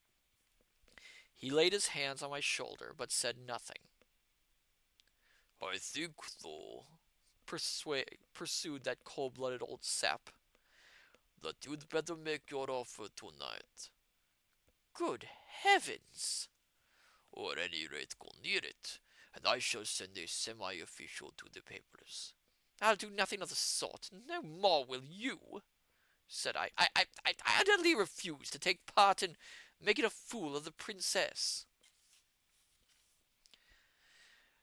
He laid his hands on my shoulder, but said nothing. I think, though, pursued that cold-blooded old sap, that you'd better make your offer tonight. Good heavens! Or at any rate go near it, and I shall send a semi-official to the papers. I'll do nothing of the sort. No more will you, said I. I utterly refuse to take part in making a fool of the princess.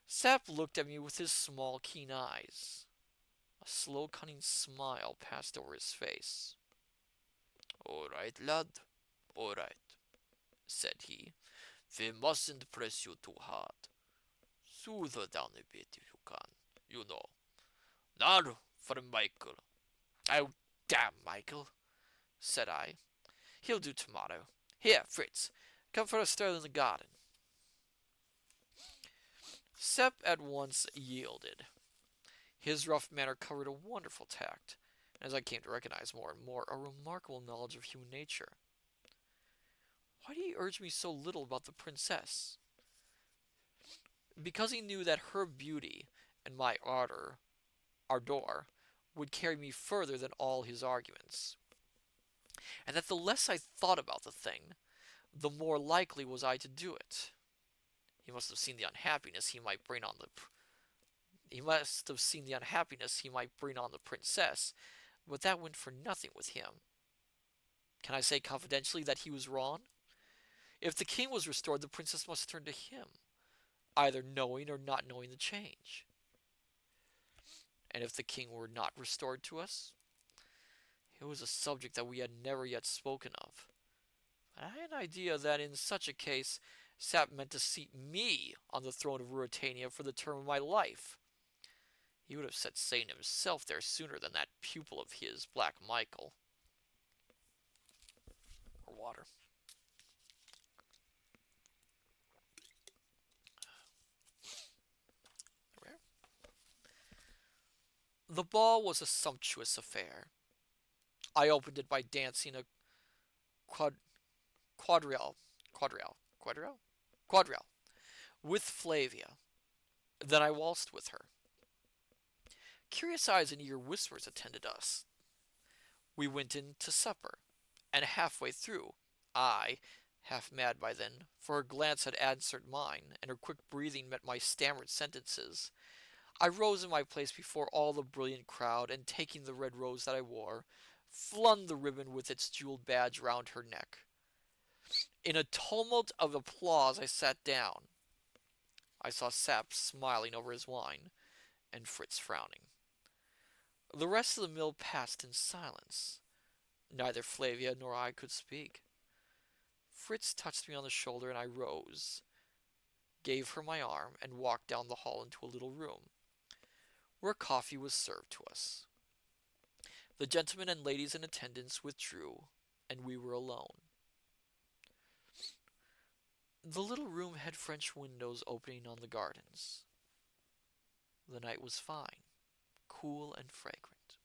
Sap looked at me with his small, keen eyes. A slow, cunning smile passed over his face. All right, lad, all right, said he. We mustn't press you too hard. Soothe her down a bit if you can, you know. Now for Michael. Oh, damn Michael, said I. He'll do tomorrow. Here, Fritz, come for a stroll in the garden. Sepp at once yielded. His rough manner covered a wonderful tact, and as I came to recognize more and more, a remarkable knowledge of human nature. Why did he urge me so little about the princess? Because he knew that her beauty and my ardor, would carry me further than all his arguments, and that the less I thought about the thing, the more likely was I to do it. He must have seen the unhappiness he might bring on the princess, but that went for nothing with him. Can I say confidentially that he was wrong? If the king was restored, the princess must turn to him, either knowing or not knowing the change. And if the king were not restored to us? It was a subject that we had never yet spoken of. I had an idea that in such a case, Sap meant to seat me on the throne of Ruratania for the term of my life. He would have set Satan himself there sooner than that pupil of his, Black Michael. Or water. The ball was a sumptuous affair. I opened it by dancing a quad, quadrille, quadrille with Flavia. Then I waltzed with her. Curious eyes and eager whispers attended us. We went in to supper, and halfway through, I, half mad by then, for her glance had answered mine, and her quick breathing met my stammered sentences, I rose in my place before all the brilliant crowd, and taking the red rose that I wore, flung the ribbon with its jeweled badge round her neck. In a tumult of applause I sat down. I saw Sap smiling over his wine, and Fritz frowning. The rest of the meal passed in silence. Neither Flavia nor I could speak. Fritz touched me on the shoulder, and I rose, gave her my arm, and walked down the hall into a little room, where coffee was served to us. The gentlemen and ladies in attendance withdrew, and we were alone. The little room had French windows opening on the gardens. The night was fine, cool and fragrant.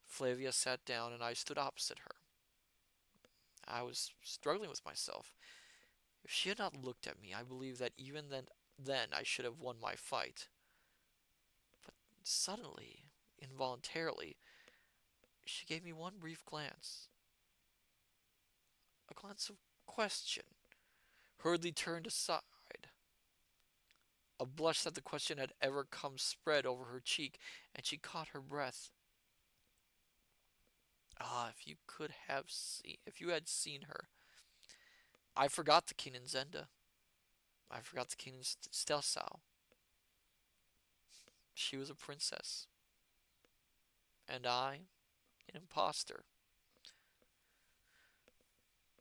Flavia sat down, and I stood opposite her. I was struggling with myself. If she had not looked at me, I believe that even then I should have won my fight. But suddenly, involuntarily, she gave me one brief glance. A glance of question, hurriedly turned aside. A blush that the question had ever come spread over her cheek, and she caught her breath. Ah, if you had seen her. I forgot the king in Zenda. I forgot the king in Stelsau. She was a princess. And I, an impostor.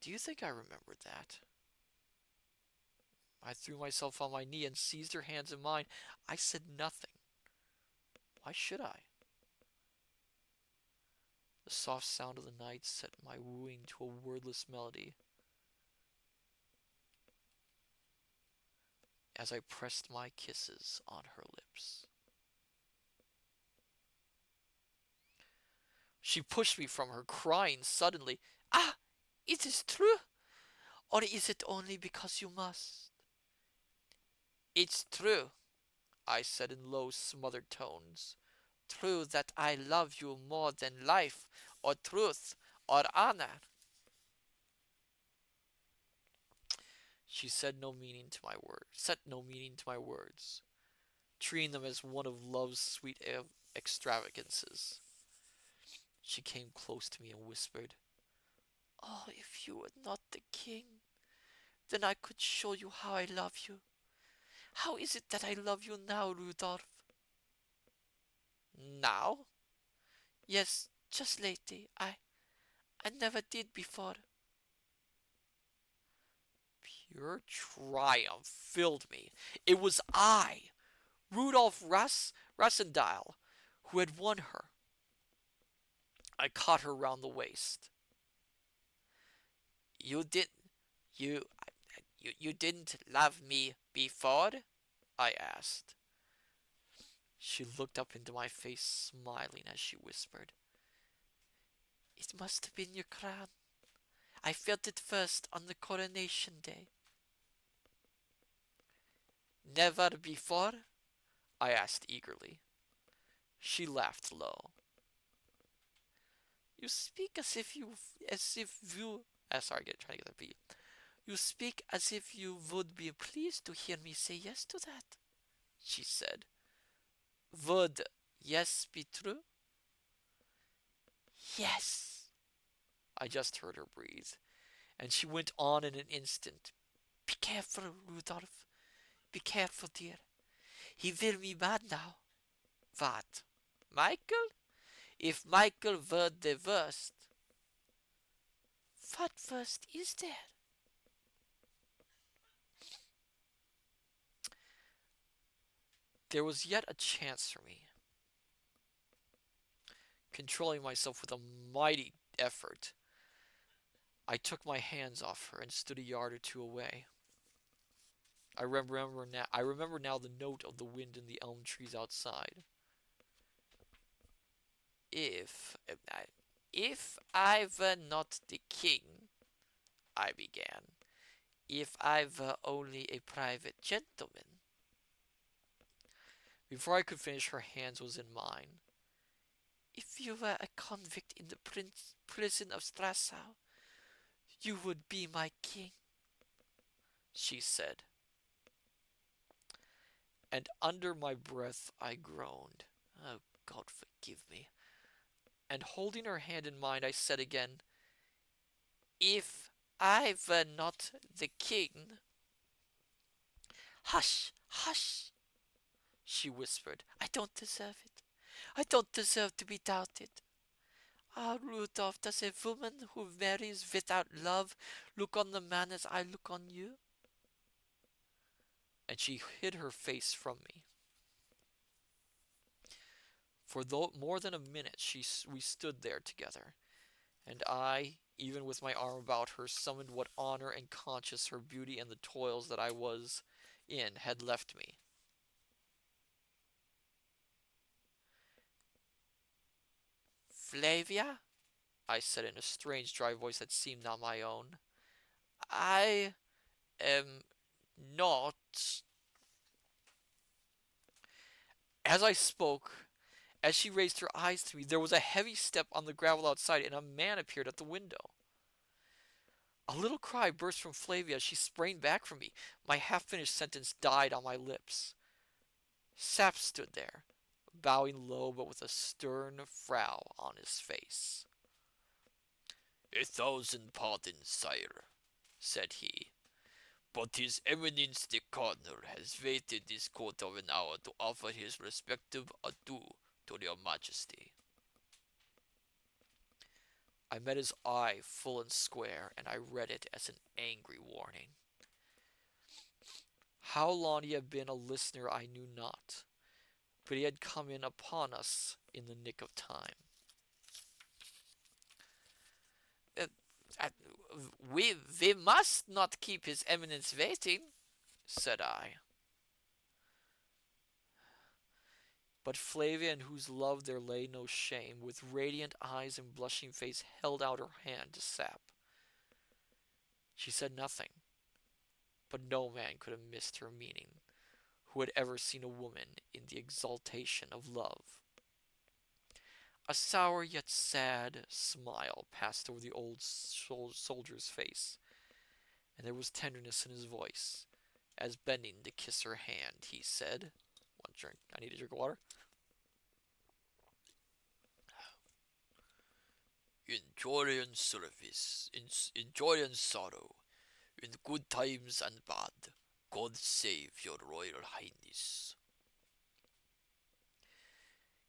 Do you think I remembered that? I threw myself on my knee and seized her hands in mine. I said nothing. Why should I? The soft sound of the night set my wooing to a wordless melody as I pressed my kisses on her lips. She pushed me from her, crying suddenly, "Ah, it is true! Or is it only because you must?" "It's true," I said in low, smothered tones. "True that I love you more than life, or truth, or honor." She said no meaning to my words, set no meaning to my words, treating them as one of love's sweet extravagances. She came close to me and whispered, "Oh, if you were not the king, then I could show you how I love you. How is it that I love you now, Rudolf?" "Now?" "Yes, just lately. I never did before." Pure triumph filled me. It was I, Rudolf Rassendyll, who had won her. I caught her round the waist. "You did you you didn't love me before?" I asked. She looked up into my face, smiling as she whispered, "It must have been your crown. I felt it first on the coronation day." "Never before?" I asked eagerly. She laughed low. "You speak as if you sorry, trying to get that beat. You speak as if you would be pleased to hear me say yes to that," she said. "Would yes be true?" "Yes." I just heard her breathe, and she went on in an instant. "Be careful, Rudolph. Be careful, dear. He will be mad now." "What? Michael? If Michael were the worst." "What worst is there?" There was yet a chance for me. Controlling myself with a mighty effort, I took my hands off her and stood a yard or two away. I remember now the note of the wind in the elm trees outside. If if I were not the king," I began. "If I were only a private gentleman." Before I could finish, her hands was in mine. "If you were a convict in the prison of Strassau, you would be my king," she said. And under my breath I groaned, "Oh, God, forgive me." And holding her hand in mine, I said again, "If I were not the king." "Hush, hush," she whispered. "I don't deserve it. I don't deserve to be doubted. Ah, Rudolph, does a woman who marries without love look on the man as I look on you?" And she hid her face from me. For more than a minute we stood there together, and I, even with my arm about her, summoned what honor and conscience her beauty and the toils that I was in had left me. "Flavia," I said in a strange, dry voice that seemed not my own, "I am not." As I spoke, as she raised her eyes to me, there was a heavy step on the gravel outside, and a man appeared at the window. A little cry burst from Flavia as she sprang back from me. My half-finished sentence died on my lips. Sap stood there, bowing low but with a stern frown on his face. "A thousand pardons, sire," said he, "but His Eminence the Cardinal has waited this quarter of an hour to offer his respective adieu to your Majesty." I met his eye full and square, and I read it as an angry warning. How long he had been a listener I knew not, but he had come in upon us in the nick of time. Uh, uh, we must not keep his eminence waiting, said I. But Flavia, in whose love there lay no shame, with radiant eyes and blushing face, held out her hand to Sap. She said nothing, but no man could have missed her meaning who had ever seen a woman in the exaltation of love. A sour yet sad smile passed over the old soldier's face, and there was tenderness in his voice, as bending to kiss her hand, he said, "One drink. I need a drink of water." In joy and service, in joy and sorrow, in good times and bad, God save your Royal Highness.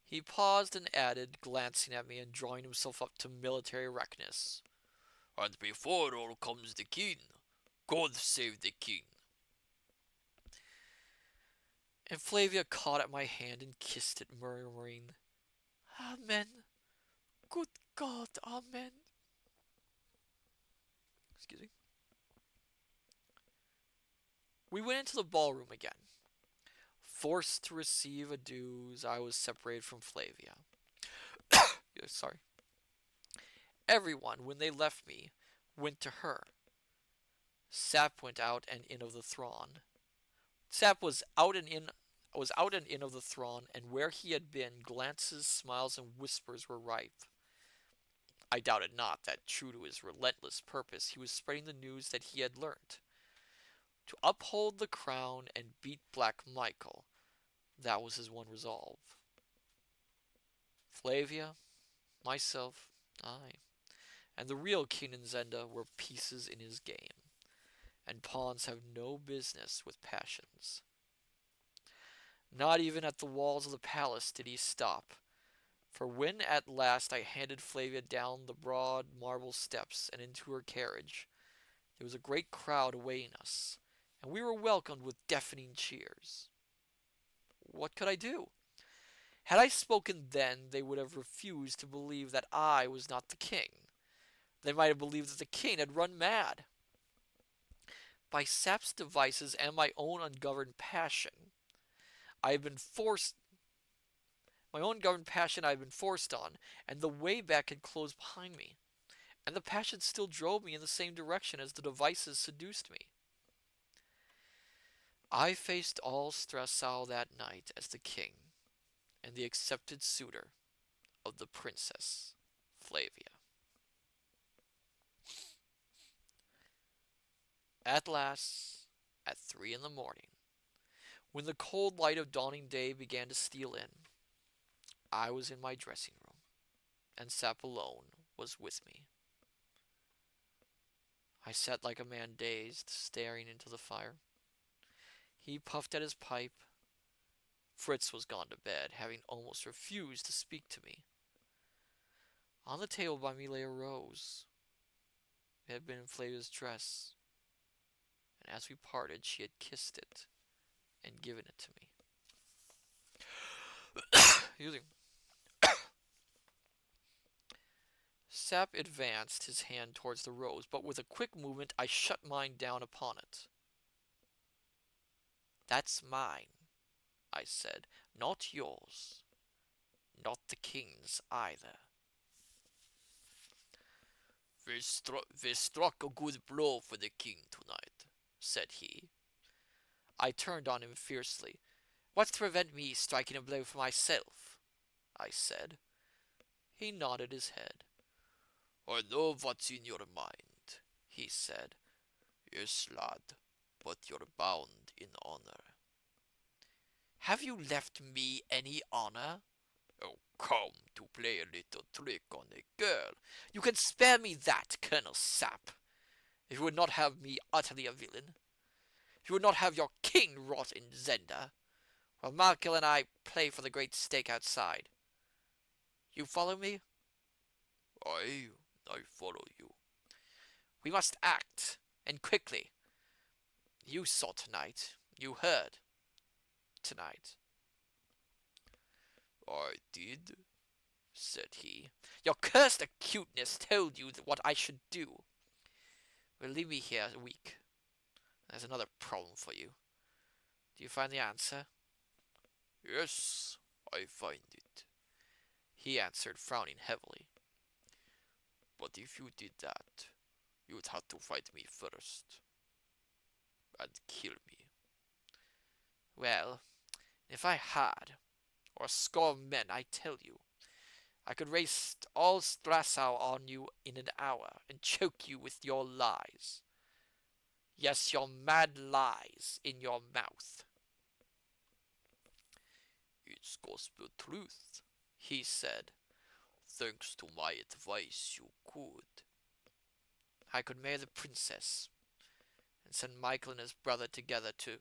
He paused and added, glancing at me and drawing himself up to military erectness, "And before all comes the king, God save the king." And Flavia caught at my hand and kissed it, murmuring, "Amen. Good God, amen." Excuse me. We went into the ballroom again. Forced to receive adieus, I was separated from Flavia. Sorry. Everyone, when they left me, went to her. Sap went out and in of the throng. Sap was out and in of the throng, and where he had been, glances, smiles, and whispers were rife. I doubted not that, true to his relentless purpose, he was spreading the news that he had learnt. To uphold the crown and beat Black Michael, that was his one resolve. Flavia, myself, I, and the real King and Zenda were pieces in his game, and pawns have no business with passions. Not even at the walls of the palace did he stop, for when at last I handed Flavia down the broad marble steps and into her carriage, there was a great crowd awaiting us, and we were welcomed with deafening cheers. What could I do? Had I spoken then, they would have refused to believe that I was not the king. They might have believed that the king had run mad. By Sap's devices and my own ungoverned passion, I had been forced my own governed passion I had been forced on, and the way back had closed behind me. And the passion still drove me in the same direction as the devices seduced me. I faced all Stressau that night as the king, and the accepted suitor of the Princess Flavia. At last, at 3 in the morning, when the cold light of dawning day began to steal in, I was in my dressing room, and Sap alone was with me. I sat like a man dazed, staring into the fire. He puffed at his pipe. Fritz was gone to bed, having almost refused to speak to me. On the table by me lay a rose. It had been in Flavia's dress, and as we parted, she had kissed it and given it to me. Using Sap advanced his hand towards the rose, but with a quick movement I shut mine down upon it. "That's mine," I said, "not yours. Not the king's either." We struck a good blow for the king tonight," said he. I turned on him fiercely. "What's to prevent me striking a blow for myself?" I said. He nodded his head. "I know what's in your mind," he said. "Yes, lad, but you're bound in honor." "Have you left me any honor?" "Oh, come to play a little trick on a girl. You can spare me that, Colonel Sap, if you would not have me utterly a villain. If you would not have your king rot in Zenda, while Michael and I play for the great stake outside. You follow me?" I follow you." "We must act, and quickly. You saw tonight. You heard tonight. I did, Said he. Your cursed acuteness told you what I should do. Well, leave me here a week. There's another problem for you. Do you find the answer? yes, I find it. He answered, frowning heavily. But if you did that, you would have to fight me first and kill me. Well, if I had, or a score of men, I tell you, I could raise all Strasau on you in an hour and choke you with your lies. Yes, your mad lies in your mouth. It's gospel truth. He said. Thanks to my advice, you could. I could marry the princess and send Michael and his brother together to.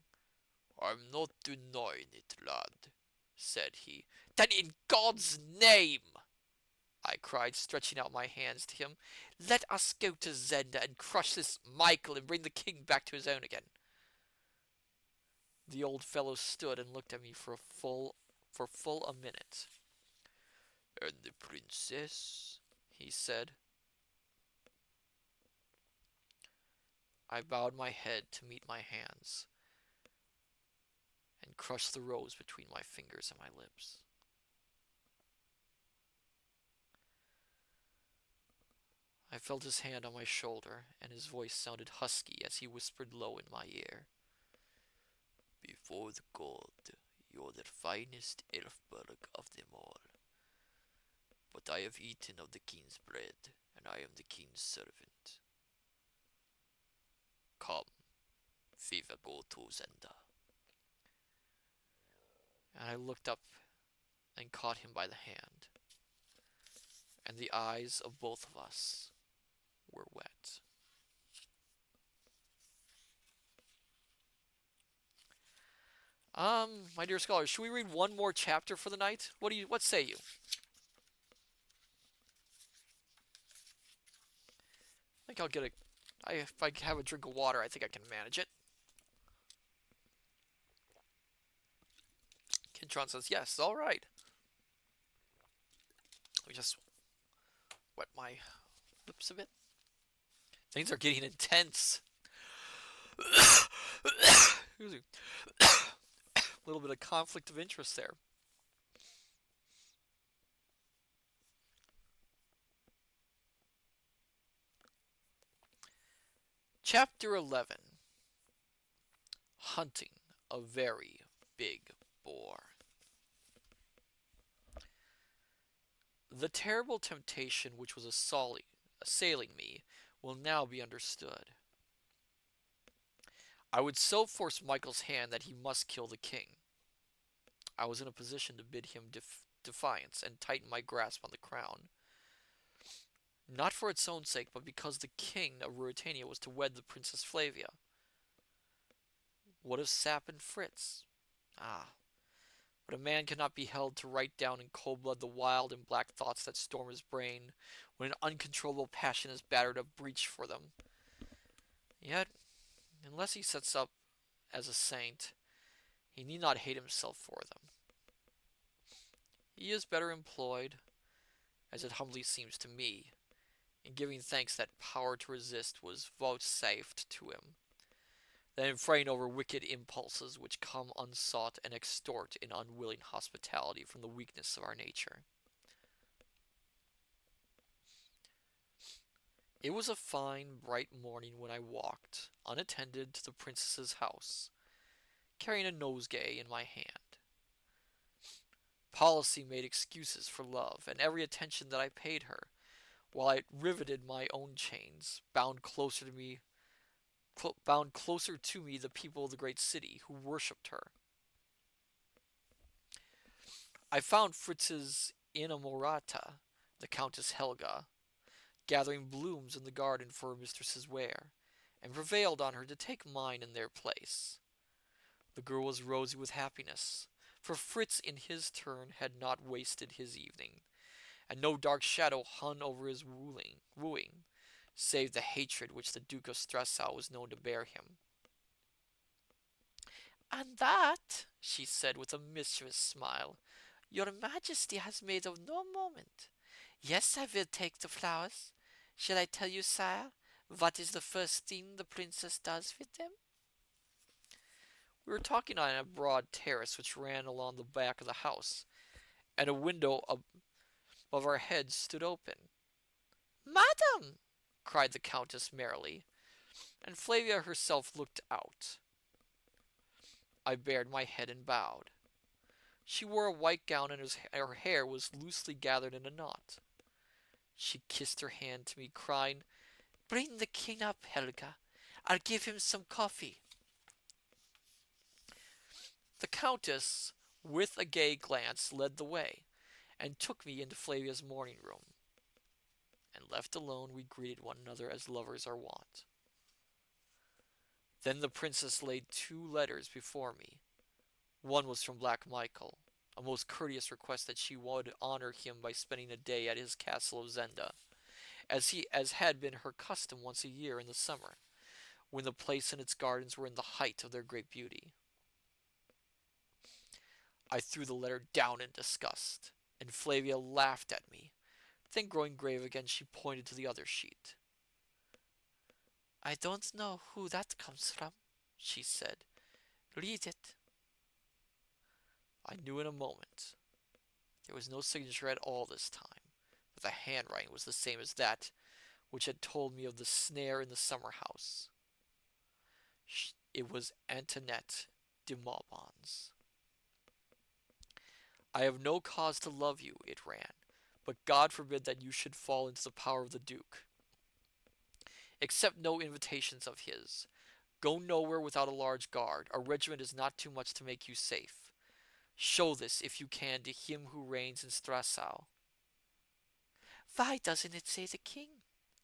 I'm not denying it, lad, Said he. Then in God's name, I cried, stretching out my hands to him, let us go to Zenda and crush this Michael and bring the king back to his own again. The old fellow stood and looked at me for full a minute. And the princess? He said. I bowed my head to meet my hands and crushed the rose between my fingers and my lips. I felt his hand on my shoulder, and his voice sounded husky as he whispered low in my ear. Before the god, you're the finest Elfberg of them all. But I have eaten of the king's bread, and I am the king's servant. Come, we will go to Zenda. And I looked up and caught him by the hand, and the eyes of both of us were wet. My dear scholars, should we read one more chapter for the night? What say you? I think I'll get if I have a drink of water, I think I can manage it. Kintron says yes, all right. Let me just wet my lips a bit. Things are getting intense. Excuse me. A little bit of conflict of interest there. Chapter 11. Hunting a very big boar. The terrible temptation which was assailing me will now be understood. I would so force Michael's hand that he must kill the king. I was in a position to bid him defiance and tighten my grasp on the crown. Not for its own sake, but because the king of Ruratania was to wed the Princess Flavia. What of Sap and Fritz? Ah, but a man cannot be held to write down in cold blood the wild and black thoughts that storm his brain when an uncontrollable passion has battered a breach for them. Yet, unless he sets up as a saint, he need not hate himself for them. He is better employed, as it humbly seems to me, in giving thanks that power to resist was vouchsafed to him, than in fraying over wicked impulses which come unsought and extort in unwilling hospitality from the weakness of our nature. It was a fine, bright morning when I walked, unattended, to the princess's house, carrying a nosegay in my hand. Policy made excuses for love, and every attention that I paid her, while I riveted my own chains, bound closer to me the people of the great city who worshipped her. I found Fritz's inamorata, the Countess Helga, gathering blooms in the garden for her mistress's wear, and prevailed on her to take mine in their place. The girl was rosy with happiness, for Fritz in his turn had not wasted his evening, and no dark shadow hung over his wooing, save the hatred which the Duke of Strasau was known to bear him. And that, she said with a mischievous smile, your Majesty has made of no moment. Yes, I will take the flowers. Shall I tell you, sire, what is the first thing the princess does with them? We were talking on a broad terrace which ran along the back of the house, and a window above our heads stood open. Madam! cried the Countess merrily, and Flavia herself looked out. I bared my head and bowed. She wore a white gown and her hair was loosely gathered in a knot. She kissed her hand to me, crying, Bring the king up, Helga. I'll give him some coffee. The Countess, with a gay glance, led the way, and took me into Flavia's morning room. And left alone, we greeted one another as lovers are wont. Then the princess laid two letters before me. One was from Black Michael, a most courteous request that she would honor him by spending a day at his castle of Zenda, as had been her custom once a year in the summer, when the place and its gardens were in the height of their great beauty. I threw the letter down in disgust, and Flavia laughed at me. Then, growing grave again, she pointed to the other sheet. I don't know who that comes from, she said. Read it. I knew in a moment. There was no signature at all this time, but the handwriting was the same as that which had told me of the snare in the summer house. It was Antoinette de Maubon's. I have no cause to love you, it ran, but God forbid that you should fall into the power of the Duke. Accept no invitations of his. Go nowhere without a large guard. A regiment is not too much to make you safe. Show this, if you can, to him who reigns in Strasau. Why doesn't it say the king?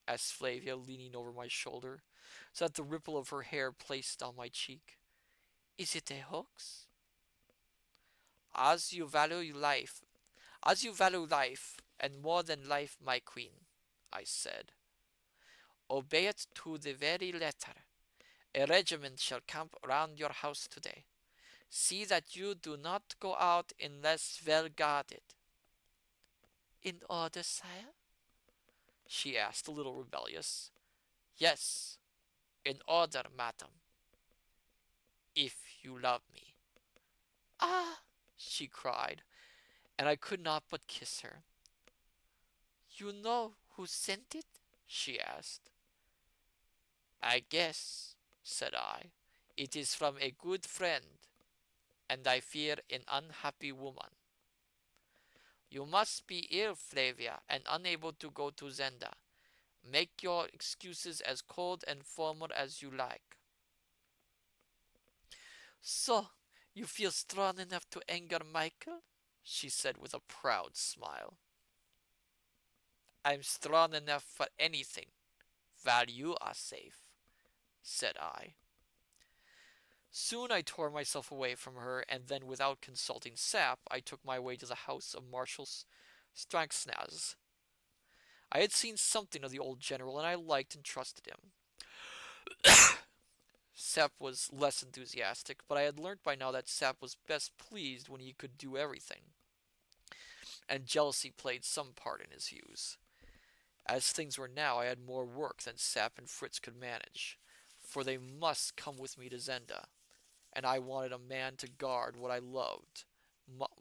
Asked Flavia, leaning over my shoulder, so that the ripple of her hair placed on my cheek. Is it a hoax? As you value life, as you value life, and more than life, my queen, I said, obey it to the very letter. A regiment shall camp round your house today. See that you do not go out unless well guarded. In order, sire? She asked, a little rebellious. Yes, in order, madam, if you love me. Ah, she cried, and I could not but kiss her. You know who sent it? She asked. I guess, said I, it is from a good friend, and I fear an unhappy woman. You must be ill, Flavia, and unable to go to Zenda. Make your excuses as cold and formal as you like. So, you feel strong enough to anger Michael? She said with a proud smile. I'm strong enough for anything, while you are safe, said I. Soon I tore myself away from her, and then, without consulting Sap, I took my way to the house of Marshal Stranksnaz. I had seen something of the old general, and I liked and trusted him. Sap was less enthusiastic, but I had learnt by now that Sap was best pleased when he could do everything, and jealousy played some part in his views. As things were now, I had more work than Sap and Fritz could manage, for they must come with me to Zenda, and I wanted a man to guard what I loved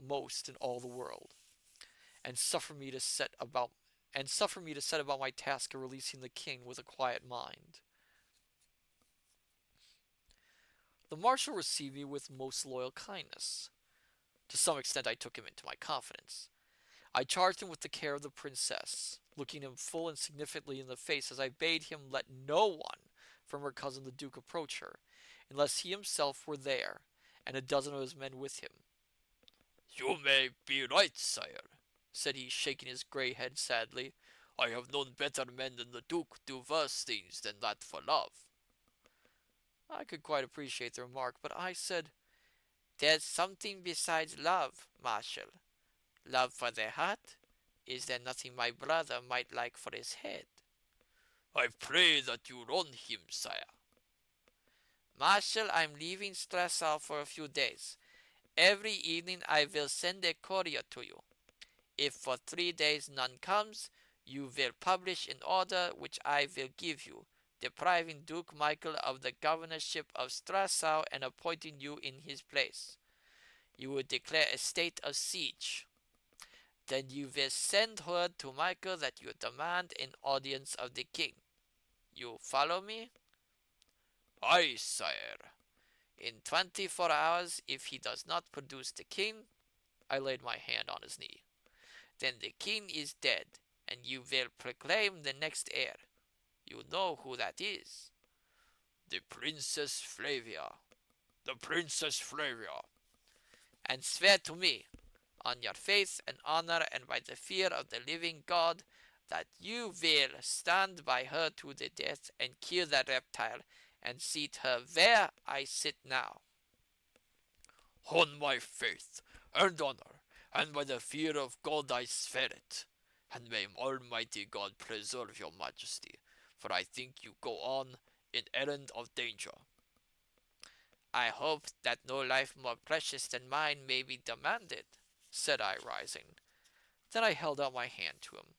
most in all the world, and suffer me to set about my task of releasing the king with a quiet mind. The marshal received me with most loyal kindness. To some extent I took him into my confidence. I charged him with the care of the princess, looking him full and significantly in the face as I bade him let no one from her cousin the Duke approach her, unless he himself were there, and a dozen of his men with him. You may be right, sire, said he, shaking his grey head sadly. I have known better men than the Duke do worse things than that for love. I could quite appreciate the remark, but I said, There's something besides love, Marshal. Love for the heart? Is there nothing my brother might like for his head? I pray that you run him, sire. Marshal, I'm leaving Strasau for a few days. Every evening I will send a courier to you. If for 3 days none comes, you will publish an order which I will give you, depriving Duke Michael of the governorship of Strasau and appointing you in his place. You will declare a state of siege. Then you will send word to Michael that you demand an audience of the king. You follow me? Aye, sire. In 24 hours, if he does not produce the king, I laid my hand on his knee. then the king is dead, and you will proclaim the next heir. You know who that is. The Princess Flavia. The Princess Flavia. And swear to me, on your faith and honor and by the fear of the living God, that you will stand by her to the death and kill that reptile and seat her where I sit now. On my faith and honor, and by the fear of God I swear it. And may Almighty God preserve your majesty, for I think you go on an errand of danger. I hope that no life more precious than mine may be demanded, said I, rising. Then I held out my hand to him.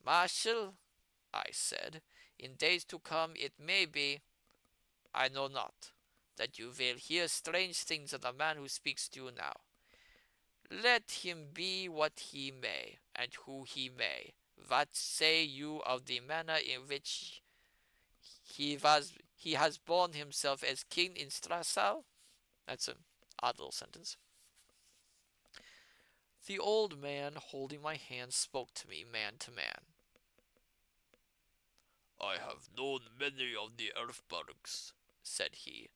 Marshal, I said, in days to come it may be, I know not, that you will hear strange things of the man who speaks to you now. Let him be what he may, and who he may. What say you of the manner in which he has borne himself as king in Strasau? That's an odd little sentence. The old man holding my hand spoke to me man to man. I have known many of the Elfbergs, said he,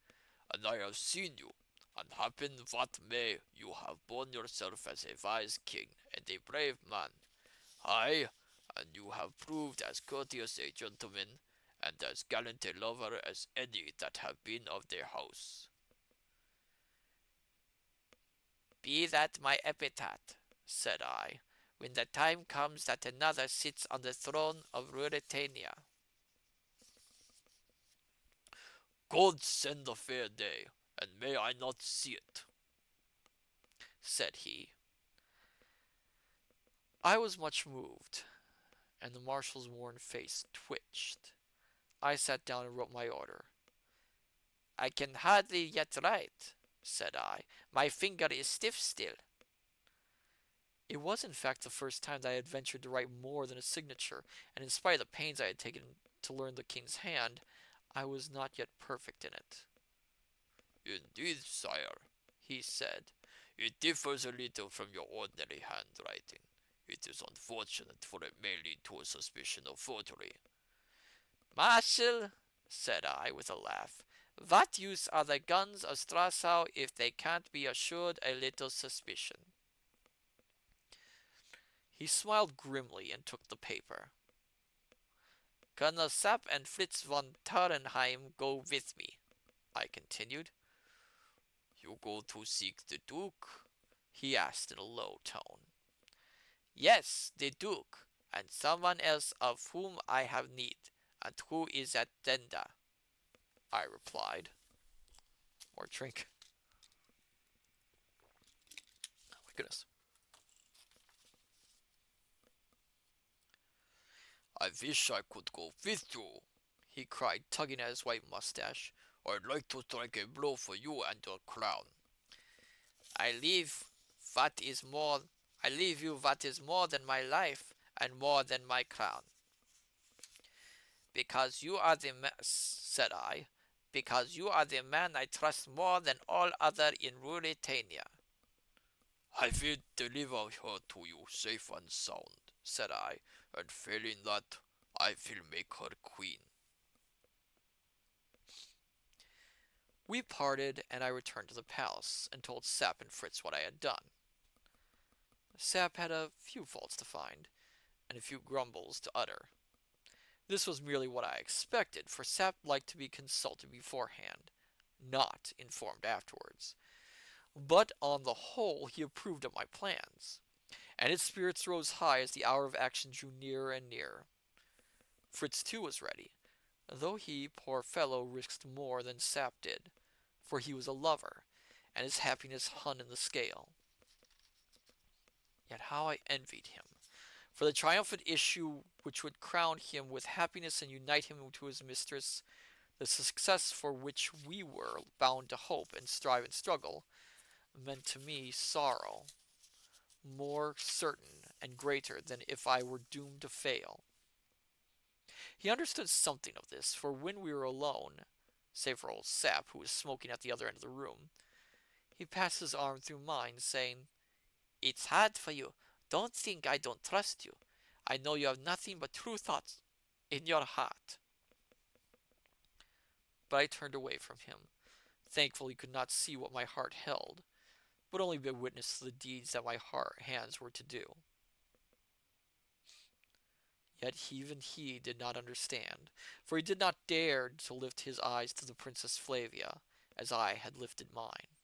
and I have seen you, and happen what may, you have borne yourself as a wise king and a brave man. Ay, and you have proved as courteous a gentleman and as gallant a lover as any that have been of their house. Be that my epitaph, said I, when the time comes that another sits on the throne of Ruratania. God send a fair day, and may I not see it, said he. I was much moved, and the marshal's worn face twitched. I sat down and wrote my order. I can hardly yet write, said I. My finger is stiff still. It was in fact the first time that I had ventured to write more than a signature, and in spite of the pains I had taken to learn the king's hand, I was not yet perfect in it. Indeed, sire, he said, it differs a little from your ordinary handwriting. It is unfortunate, for it may lead to a suspicion of forgery. Marshal, said I with a laugh, what use are the guns of Strasau if they can't be assured a little suspicion? He smiled grimly and took the paper. Colonel Sapp and Fritz von Taurenheim go with me, I continued. You go to seek the Duke? He asked in a low tone. Yes, the Duke, and someone else of whom I have need, and who is at Zenda, I replied. More drink. Oh my goodness. I wish I could go with you, he cried, tugging at his white mustache. I'd like to strike a blow for you and your crown. I leave you what is more than my life and more than my crown. Because you are the man, said I, because you are the man I trust more than all other in Ruratania. I will deliver her to you safe and sound, said I, and failing that, I will make her queen. We parted, and I returned to the palace, and told Sapp and Fritz what I had done. Sapp had a few faults to find, and a few grumbles to utter. This was merely what I expected, for Sapp liked to be consulted beforehand, not informed afterwards. But on the whole, he approved of my plans, and his spirits rose high as the hour of action drew nearer and nearer. Fritz too was ready, though he, poor fellow, risked more than Sap did, for he was a lover, and his happiness hung in the scale. Yet how I envied him, for the triumphant issue which would crown him with happiness and unite him to his mistress, the success for which we were bound to hope and strive and struggle, meant to me sorrow more certain and greater than if I were doomed to fail. He understood something of this, for when we were alone, save for old Sap, who was smoking at the other end of the room, he passed his arm through mine, saying, "It's hard for you. Don't think I don't trust you. I know you have nothing but true thoughts in your heart." But I turned away from him, thankful he could not see what my heart held, but only bear witness to the deeds that my hands were to do. Yet even he did not understand, for he did not dare to lift his eyes to the Princess Flavia, as I had lifted mine.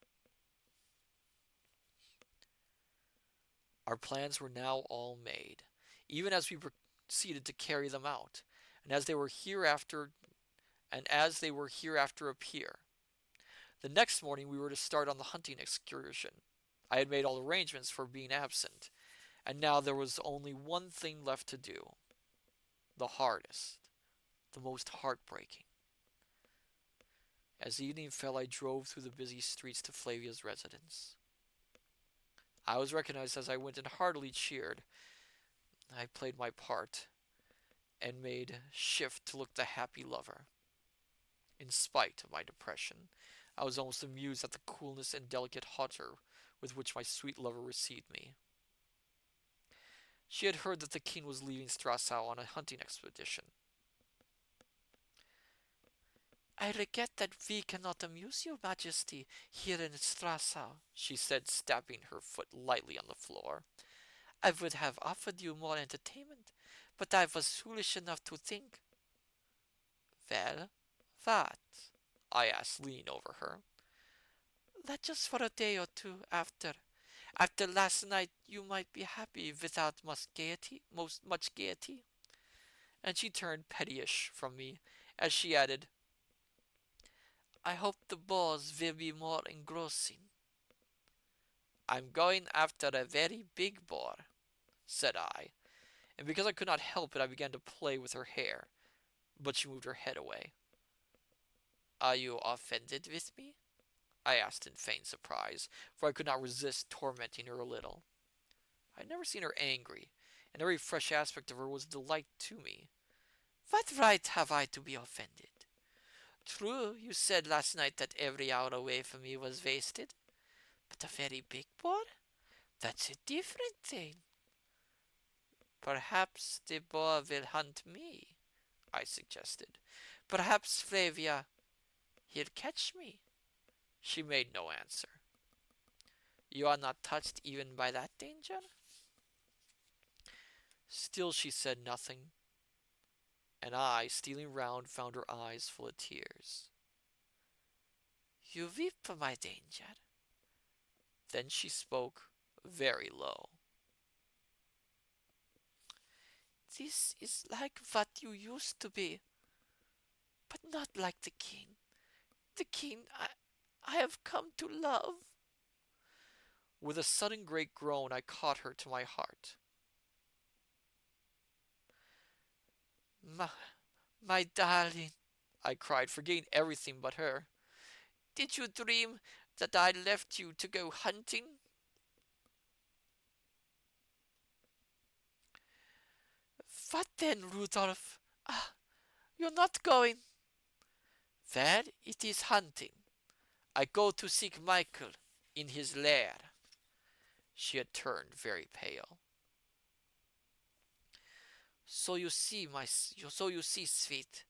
Our plans were now all made, even as we proceeded to carry them out, and as they were hereafter appear. The next morning we were to start on the hunting excursion. I had made all arrangements for being absent, and now there was only one thing left to do, the hardest, the most heartbreaking. As evening fell, I drove through the busy streets to Flavia's residence. I was recognized as I went and heartily cheered. I played my part and made shift to look the happy lover. In spite of my depression, I was almost amused at the coolness and delicate hauteur with which my sweet lover received me. She had heard that the king was leaving Strasau on a hunting expedition. "I regret that we cannot amuse your majesty here in Strasau," she said, stamping her foot lightly on the floor. "I would have offered you more entertainment, but I was foolish enough to think—" "Well, what?" I asked, leaning over her. "That just for a day or two after. After last night you might be happy without much gaiety." And she turned pettyish from me as she added, "I hope the balls will be more engrossing." "I'm going after a very big boar," said I, and because I could not help it I began to play with her hair, but she moved her head away. "Are you offended with me?" I asked in feigned surprise, for I could not resist tormenting her a little. I had never seen her angry, and every fresh aspect of her was a delight to me. "What right have I to be offended? True, you said last night that every hour away from me was wasted, but a very big boar? That's a different thing." "Perhaps the boar will hunt me," I suggested. "Perhaps, Flavia, he'll catch me." She made no answer. "You are not touched even by that danger?" Still she said nothing, and I, stealing round, found her eyes full of tears. "You weep for my danger." Then she spoke very low. "This is like what you used to be, but not like the king. The king I have come to love." With a sudden great groan I caught her to my heart. "My, my darling," I cried, forgetting everything but her. "Did you dream that I left you to go hunting?" "What then, Rudolf? Ah, you're not going." "Well, it is hunting. I go to seek Michael in his lair." She had turned very pale. So you see, sweet,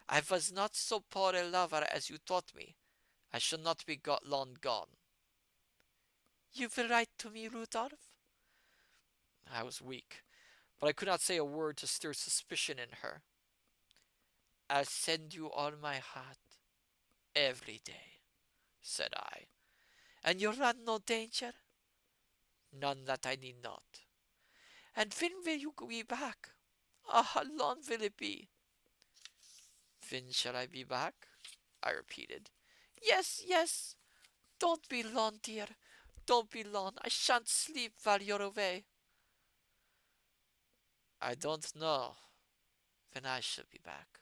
I was not so poor a lover as you thought me. I shall not be long gone." "You will write to me, Rudolf?" I was weak, but I could not say a word to stir suspicion in her. "I'll send you all my heart, every day," said I. "And you run no danger?" "None that I need not." "And when will you be back? Ah, how long will it be?" When shall I be back? I repeated. Yes, yes. Don't be long, dear. Don't be long. I shan't sleep while you're away. I don't know when I shall be back,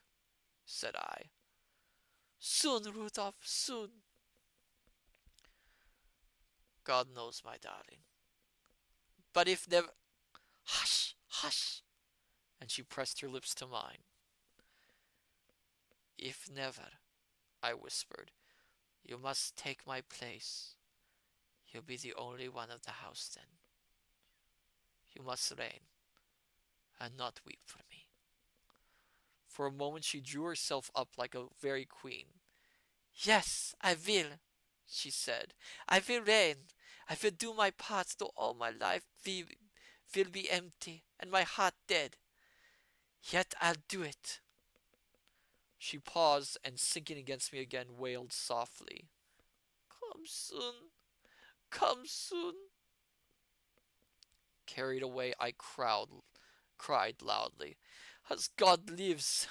said I. Soon, Rudolph, soon. God knows, my darling. But if never. Hush, hush. And she pressed her lips to mine. If never, I whispered, you must take my place. You'll be the only one of the house then. You must reign and not weep for me. For a moment she drew herself up like a very queen. Yes, I will, she said. I will reign. I will do my part, though all my life will be empty and my heart dead. Yet I'll do it. She paused and, sinking against me again, wailed softly. Come soon, come soon. Carried away, I cried loudly. As God lives,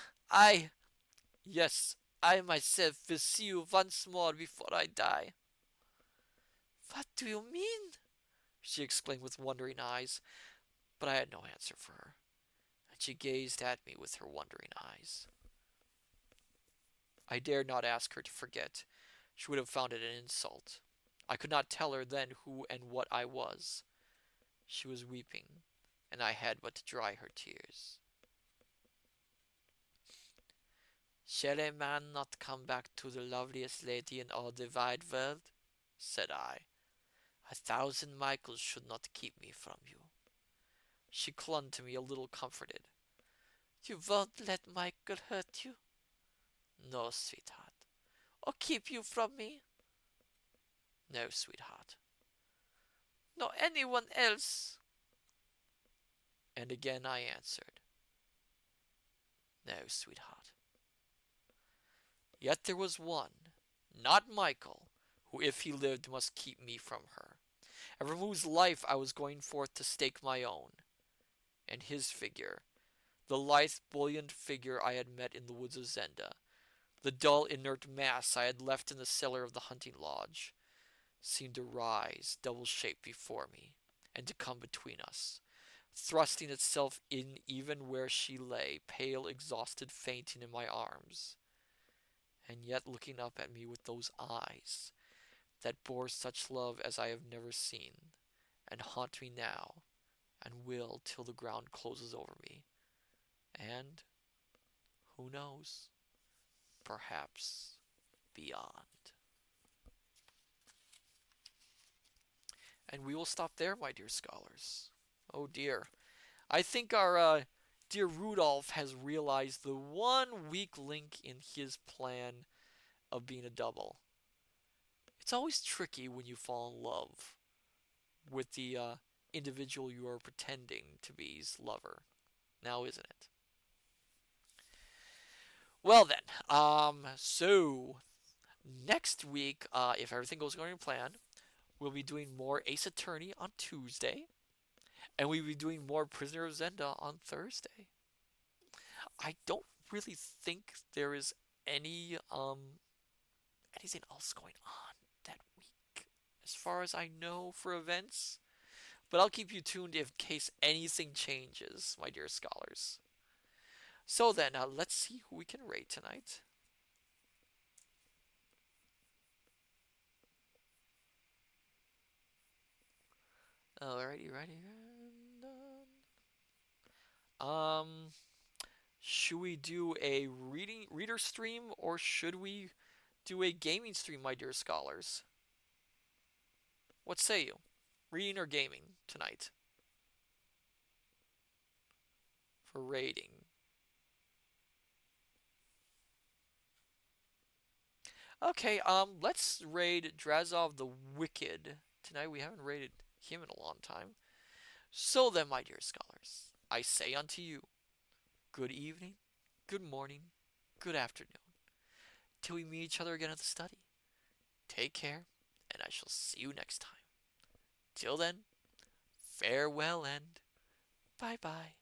yes, I myself will see you once more before I die. What do you mean? She exclaimed with wondering eyes, but I had no answer for her, and she gazed at me with her wondering eyes. I dared not ask her to forget. She would have found it an insult. I could not tell her then who and what I was. She was weeping, and I had but to dry her tears. Shall a man not come back to the loveliest lady in all the wide world? Said I. 1,000 Michaels should not keep me from you. She clung to me a little comforted. You won't let Michael hurt you? No, sweetheart. Or keep you from me? No, sweetheart. Nor anyone else? And again I answered, no, sweetheart. Yet there was one, not Michael, who if he lived must keep me from her, and from whose life I was going forth to stake my own. And his figure, the lithe, buoyant figure I had met in the woods of Zenda, the dull, inert mass I had left in the cellar of the hunting lodge, seemed to rise double-shaped before me, and to come between us, thrusting itself in even where she lay, pale, exhausted, fainting in my arms, and yet looking up at me with those eyes that bore such love as I have never seen, and haunt me now, and will till the ground closes over me, and, who knows, perhaps beyond. And we will stop there, my dear scholars. Oh dear. I think our dear Rudolph has realized the one weak link in his plan of being a double. It's always tricky when you fall in love with the individual you are pretending to be's lover. Now, isn't it? Well then, so next week, if everything goes according to plan, we'll be doing more Ace Attorney on Tuesday, and we'll be doing more Prisoner of Zenda on Thursday. I don't really think there is any anything else going on that week, as far as I know for events. But I'll keep you tuned in case anything changes, my dear scholars. So then, let's see who we can rate tonight. Alrighty, righty. Um, should we do a reader stream or should we do a gaming stream, my dear scholars? What say you? Reading or gaming tonight for rating? Okay, let's raid Drazov the Wicked. Tonight we haven't raided him in a long time. So then, my dear scholars, I say unto you, good evening, good morning, good afternoon, till we meet each other again at the study. Take care, and I shall see you next time. Till then, farewell and bye bye.